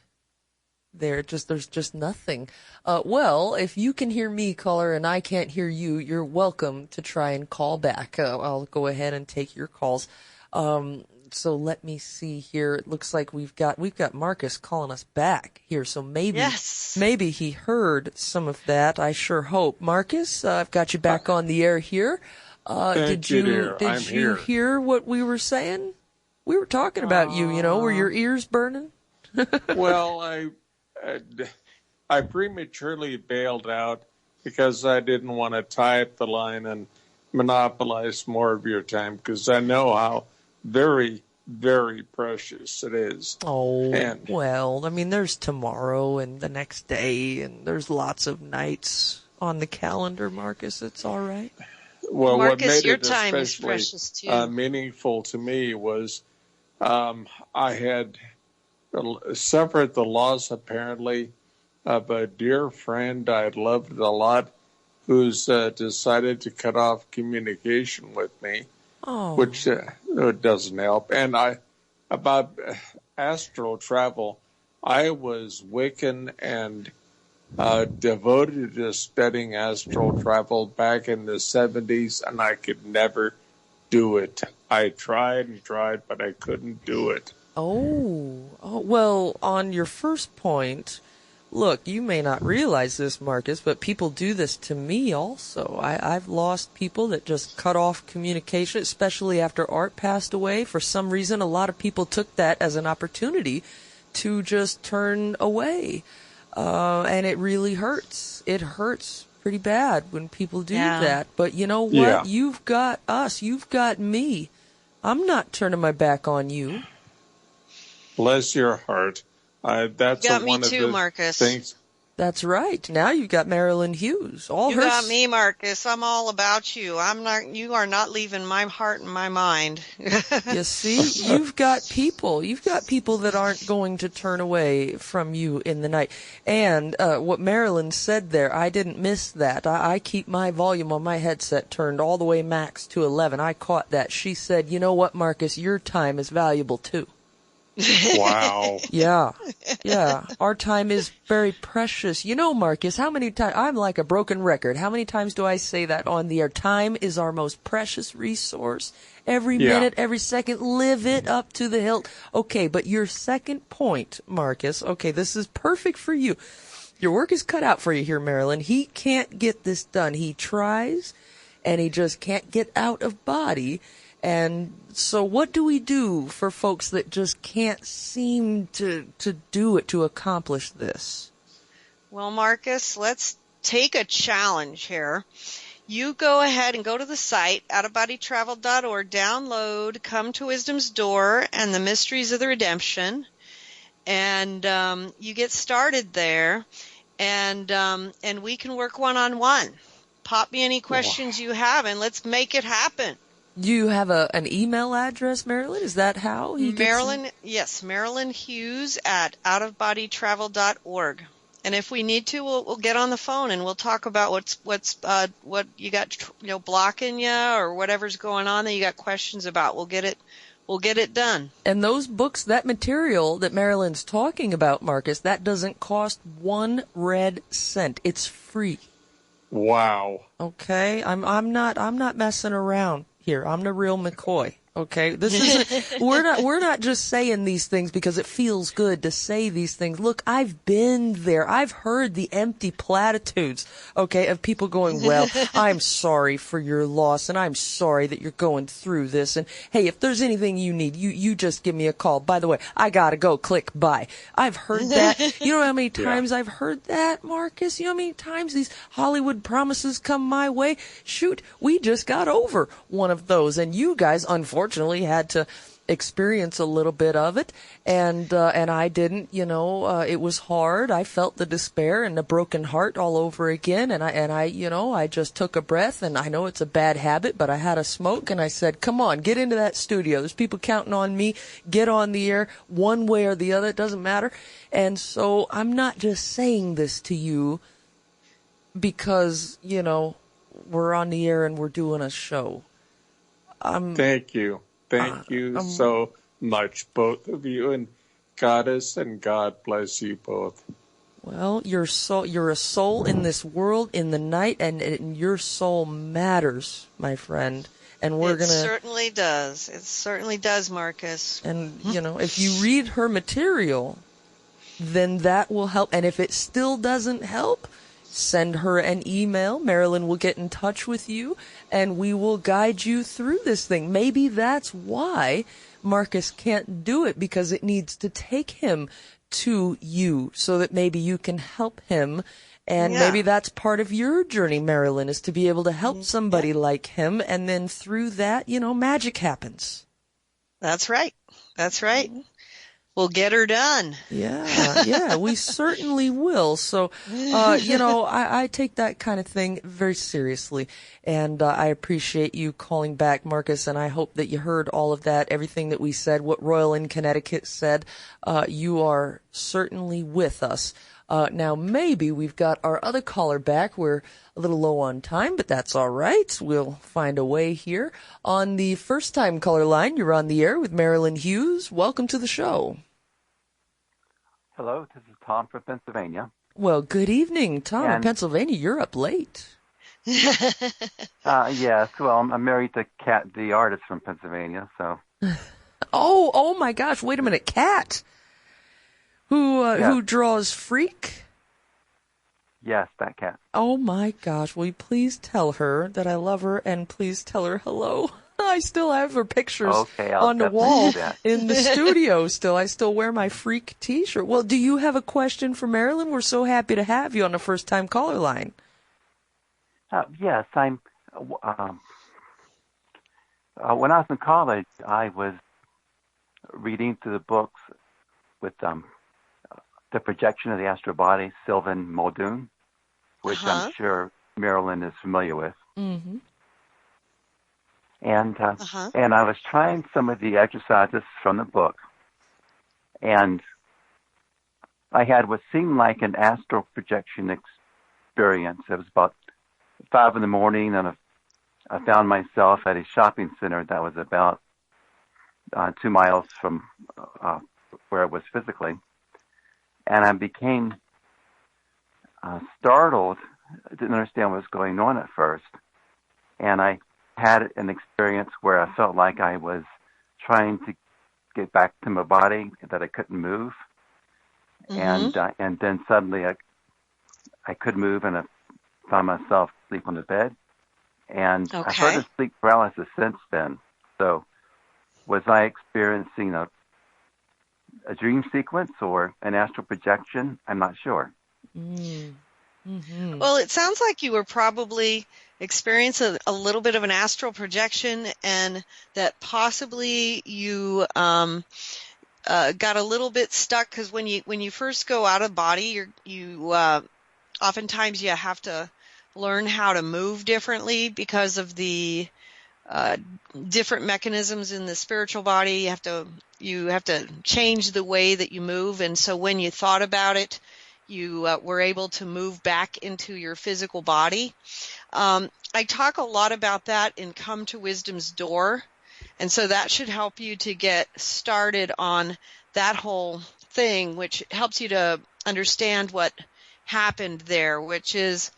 There's just nothing. Well, if you can hear me, caller, and I can't hear you, you're welcome to try and call back. I'll go ahead and take your calls. So let me see here. It looks like we've got Marcus calling us back here. So maybe he heard some of that. I sure hope. Marcus, I've got you back on the air here. Did you hear what we were saying? We were talking about you. Were your ears burning? Well, I prematurely bailed out because I didn't want to tie up the line and monopolize more of your time, because I know how very, very precious it is. Oh, well, I mean, there's tomorrow and the next day, and there's lots of nights on the calendar, Marcus. It's all right. Well, Marcus, what made your it time is especially precious too. Meaningful to me was I had suffered the loss, apparently, of a dear friend I loved a lot who's decided to cut off communication with me, which doesn't help. And about astral travel, I was Wiccan and devoted to studying astral travel back in the 70s, and I could never do it. I tried and tried, but I couldn't do it. Well, on your first point, look, you may not realize this, Marcus, but people do this to me also. I've lost people that just cut off communication, especially after Art passed away. For some reason, a lot of people took that as an opportunity to just turn away. And it really hurts. It hurts pretty bad when people do that. But you know what? Yeah. You've got us. You've got me. I'm not turning my back on you. Bless your heart. That's you got one me too, of the Marcus. Things. That's right. Now you've got Marilynn Hughes. You got me, Marcus. I'm all about you. You are not leaving my heart and my mind. You see, you've got people. You've got people that aren't going to turn away from you in the night. And what Marilynn said there, I didn't miss that. I keep my volume on my headset turned all the way max to 11. I caught that. She said, "You know what, Marcus? Your time is valuable too." Wow. Yeah. Our time is very precious. You know, Marcus, how many times, I'm like a broken record. How many times do I say that on the air? Time is our most precious resource. Every minute, every second, live it up to the hilt. Okay, but your second point, Marcus, okay, this is perfect for you. Your work is cut out for you here, Marilynn. He can't get this done. He tries, and he just can't get out of body. And so what do we do for folks that just can't seem to do it, to accomplish this? Well, Marcus, let's take a challenge here. You go ahead and go to the site, outofbodytravel.org, download Come to Wisdom's Door and the Mysteries of the Redemption, and you get started there, and we can work one-on-one. Pop me any questions you have, and let's make it happen. You have an email address, Marilynn? Is that how he Marilynn, yes, Marilynn Hughes at outofbodytravel.org. And if we need to, we'll get on the phone and we'll talk about what you got, blocking you or whatever's going on that you got questions about. We'll get it done. And those books, that material that Marilynn's talking about, Marcus, that doesn't cost 1 red cent. It's free. Wow. Okay, I'm not messing around here. I'm the real McCoy. Okay, this isn't, we're not just saying these things because it feels good to say these things. Look, I've been there. I've heard the empty platitudes, okay, of people going, well, I'm sorry for your loss and I'm sorry that you're going through this. And hey, if there's anything you need, you just give me a call. By the way, I gotta go, click, bye. I've heard that. You know how many times I've heard that, Marcus? You know how many times these Hollywood promises come my way? Shoot, we just got over one of those and you guys, unfortunately, had to experience a little bit of it, and I didn't. It was hard. I felt the despair and the broken heart all over again, and I just took a breath, and I know it's a bad habit, but I had a smoke, and I said, "Come on, get into that studio. There's people counting on me. Get on the air, one way or the other. It doesn't matter." And so I'm not just saying this to you because we're on the air and we're doing a show. Thank you. Thank you so much, both of you, and Goddess, and God bless you both. Well, you're a soul in this world in the night, and your soul matters, my friend. And It certainly does. It certainly does, Marcus. And, if you read her material, then that will help. And if it still doesn't help, send her an email. Marilynn will get in touch with you, and we will guide you through this thing. Maybe that's why Marcus can't do it, because it needs to take him to you so that maybe you can help him. And maybe that's part of your journey, Marilynn, is to be able to help somebody like him. And then through that, magic happens. That's right. That's right. We'll get her done. Yeah, we certainly will. So, I take that kind of thing very seriously, and I appreciate you calling back, Marcus, and I hope that you heard all of that, everything that we said, what Royal in Connecticut said. You are certainly with us Now, maybe we've got our other caller back. We're a little low on time, but that's all right. We'll find a way here. On the first-time caller line, you're on the air with Marilynn Hughes. Welcome to the show. Hello, this is Tom from Pennsylvania. Well, good evening, Tom. In Pennsylvania, you're up late. Yes, well, I'm married to Kat, the artist from Pennsylvania, so. Oh my gosh, wait a minute, Kat. Who draws Freak? Yes, that Kat. Oh my gosh, will you please tell her that I love her and please tell her hello? I still have her pictures on the wall in the studio still. I still wear my Freak t-shirt. Well, do you have a question for Marilynn? We're so happy to have you on the first-time caller line. Yes, I'm. When I was in college, I was reading through the books with The Projection of the Astral Body, Sylvan Muldoon, which I'm sure Marilynn is familiar with. Mm-hmm. And I was trying some of the exercises from the book, and I had what seemed like an astral projection experience. It was about 5 a.m, and I found myself at a shopping center that was about 2 miles from where I was physically, and I became startled. I didn't understand what was going on at first, and I had an experience where I felt like I was trying to get back to my body, that I couldn't move, and then suddenly I could move, and I found myself asleep on the bed, and I've heard of sleep paralysis since then. So was I experiencing a dream sequence or an astral projection? I'm not sure. Mm-hmm. Well, it sounds like you were probably experiencing a little bit of an astral projection, and that possibly you got a little bit stuck, because when you first go out of body, you oftentimes you have to learn how to move differently because of the different mechanisms in the spiritual body. You have to change the way that you move, and so when you thought about it, you were able to move back into your physical body. I talk a lot about that in Come to Wisdom's Door, and so that should help you to get started on that whole thing, which helps you to understand what happened there, which is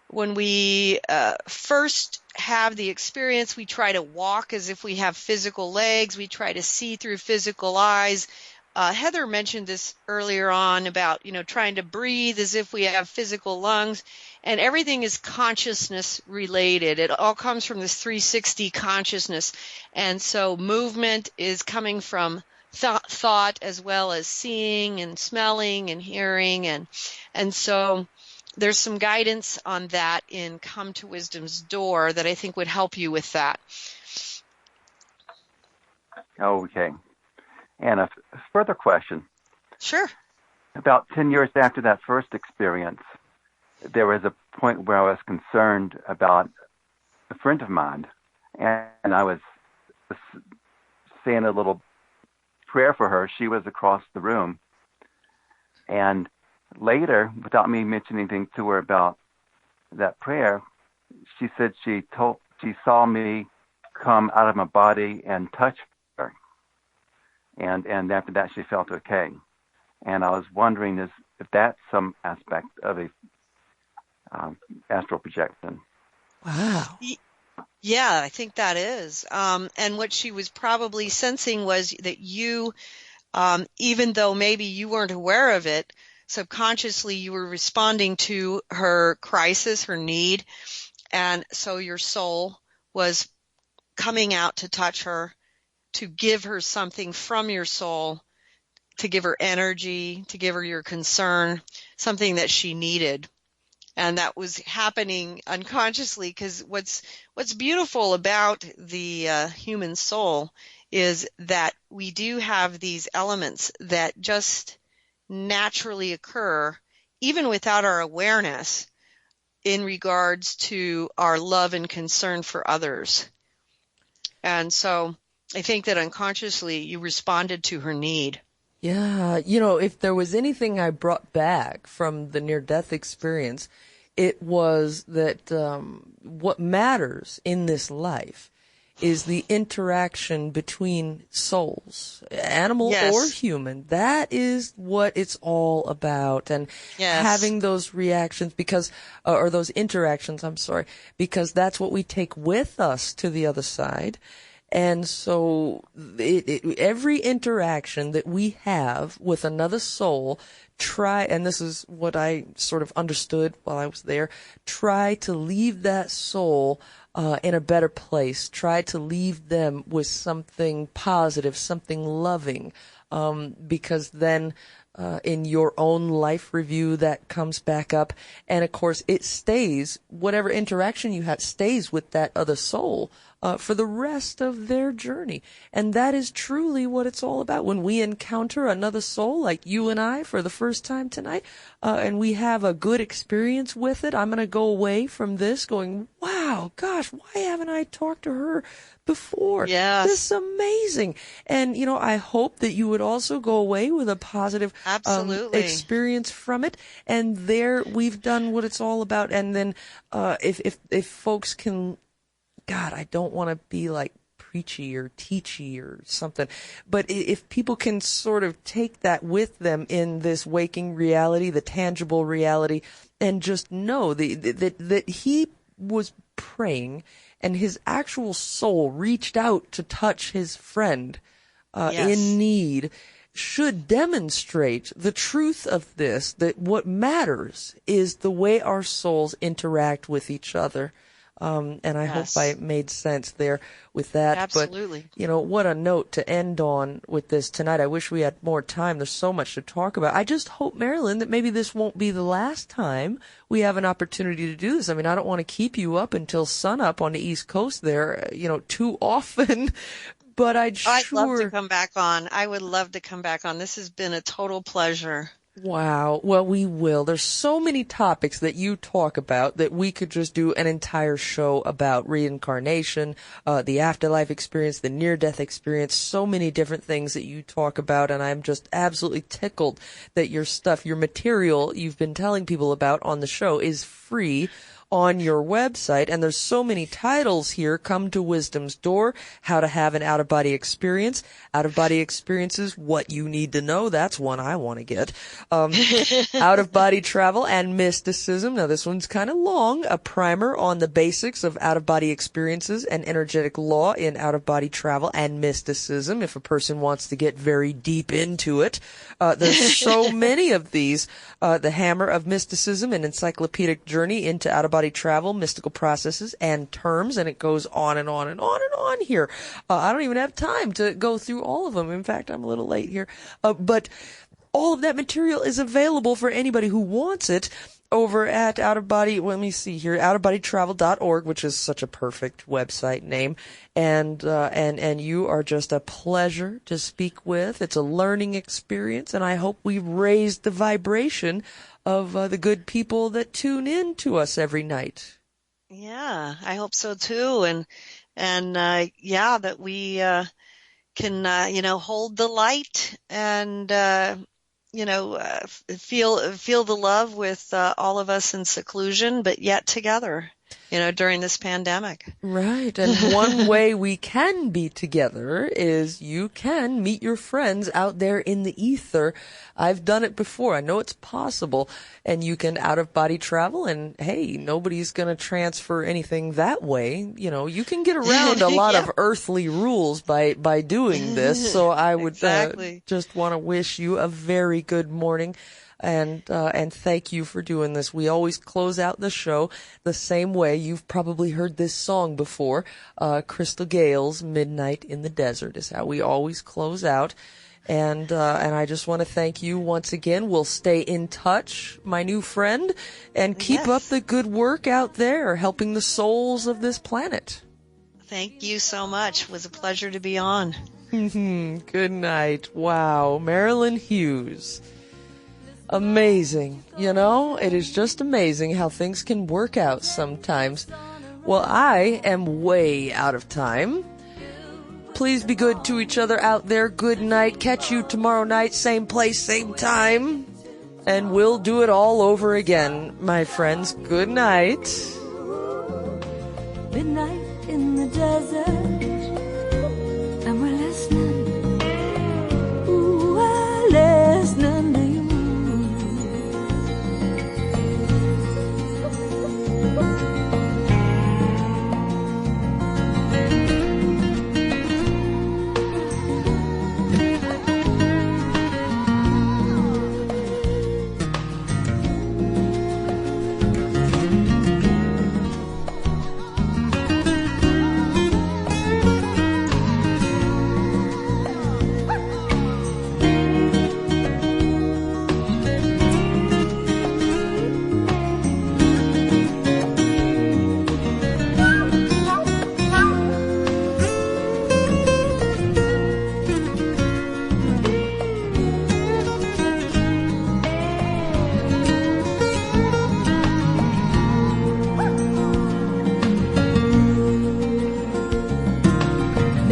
when we first have the experience, we try to walk as if we have physical legs. We try to see through physical eyes. Heather mentioned this earlier on about, trying to breathe as if we have physical lungs, and everything is consciousness related. It all comes from this 360 consciousness. And so movement is coming from thought as well as seeing and smelling and hearing. And so there's some guidance on that in Come to Wisdom's Door that I think would help you with that. Okay. And a further question. Sure. About 10 years after that first experience, there was a point where I was concerned about a friend of mine, and I was saying a little prayer for her. She was across the room. And later, without me mentioning anything to her about that prayer, she said she saw me come out of my body and touch her. And after that, she felt okay. And I was wondering if that's some aspect of a astral projection. Wow. Yeah, I think that is. And what she was probably sensing was that you, even though maybe you weren't aware of it, subconsciously you were responding to her crisis, her need. And so your soul was coming out to touch her, to give her something from your soul, to give her energy, to give her your concern, something that she needed. And that was happening unconsciously, because what's beautiful about the human soul is that we do have these elements that just naturally occur, even without our awareness, in regards to our love and concern for others. And so I think that unconsciously you responded to her need. Yeah, if there was anything I brought back from the near-death experience, it was that what matters in this life is the interaction between souls, animal or human. That is what it's all about. And having those reactions or those interactions, because that's what we take with us to the other side. And so every interaction that we have with another soul, and this is what I sort of understood while I was there, try to leave that soul in a better place. Try to leave them with something positive, something loving, because then in your own life review that comes back up. And of course, it stays, whatever interaction you have stays with that other soul for the rest of their journey. And that is truly what it's all about. When we encounter another soul like you and I for the first time tonight, and we have a good experience with it, I'm going to go away from this going, wow, gosh, why haven't I talked to her before? Yes. This is amazing. And, I hope that you would also go away with a positive experience from it. And there we've done what it's all about. And then if folks can, God, I don't want to be like preachy or teachy or something, but if people can sort of take that with them in this waking reality, the tangible reality, and just know that he was praying and his actual soul reached out to touch his friend in need, should demonstrate the truth of this, that what matters is the way our souls interact with each other. And I hope I made sense there with that. Absolutely. But, what a note to end on with this tonight. I wish we had more time. There's so much to talk about. I just hope, Marilynn, that maybe this won't be the last time we have an opportunity to do this. I mean, I don't want to keep you up until sunup on the East Coast there, too often. But I'd love to come back on. I would love to come back on. This has been a total pleasure. Wow. Well, we will. There's so many topics that you talk about that we could just do an entire show about: reincarnation, the afterlife experience, the near-death experience, so many different things that you talk about. And I'm just absolutely tickled that your material you've been telling people about on the show is free on your website. And there's so many titles here: Come to Wisdom's Door, How to Have an Out-of-Body Experience, Out-of-Body Experiences, What You Need to Know. That's one I want to get. Out-of-Body Travel and Mysticism. Now this one's kind of long. A primer on the basics of out-of-body experiences and energetic law in out-of-body travel and mysticism, if a person wants to get very deep into it. There's so many of these. The Hammer of Mysticism, an encyclopedic journey into out-of-body travel, mystical processes, and terms, and it goes on and on and on and on here. I don't even have time to go through all of them. In fact, I'm a little late here. But all of that material is available for anybody who wants it over at outofbodytravel.org, which is such a perfect website name. And you are just a pleasure to speak with. It's a learning experience, and I hope we've raised the vibration of the good people that tune in to us every night. Yeah, I hope so too. And that we can, hold the light and, feel the love with all of us in seclusion, but yet together, during this pandemic. Right. And one way we can be together is you can meet your friends out there in the ether. I've done it before. I know it's possible. And you can out-of-body travel, and hey, nobody's going to transfer anything that way. You can get around a lot of earthly rules by doing this. So I would just want to wish you a very good morning. And thank you for doing this. We always close out the show the same way. You've probably heard this song before. Crystal Gale's Midnight in the Desert is how we always close out. And I just want to thank you once again. We'll stay in touch, my new friend, and keep up the good work out there, helping the souls of this planet. Thank you so much. It was a pleasure to be on. Good night. Wow. Marilynn Hughes. Amazing. It is just amazing how things can work out sometimes. Well, I am way out of time. Please be good to each other out there. Good night. Catch you tomorrow night, same place, same time. And we'll do it all over again, my friends. Good night. Midnight in the desert, and we're listening. Ooh, we're listening to you.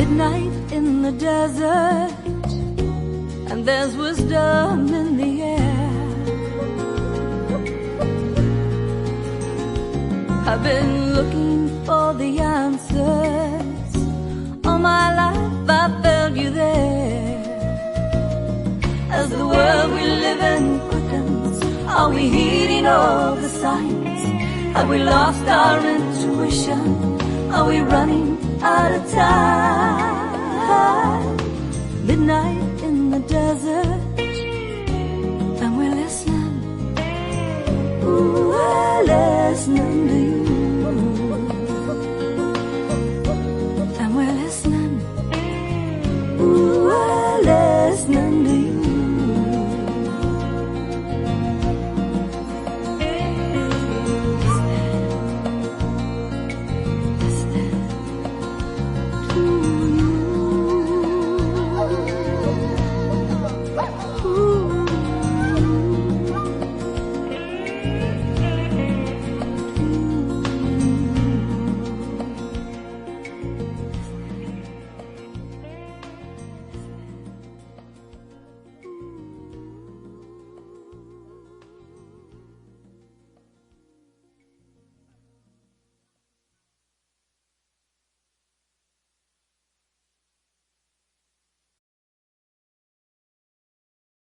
Midnight in the desert, and there's wisdom in the air. I've been looking for the answers. All my life I felt you there. As the world we live in quickens, are we heeding all the signs? Have we lost our intuition? Are we running out of time? Midnight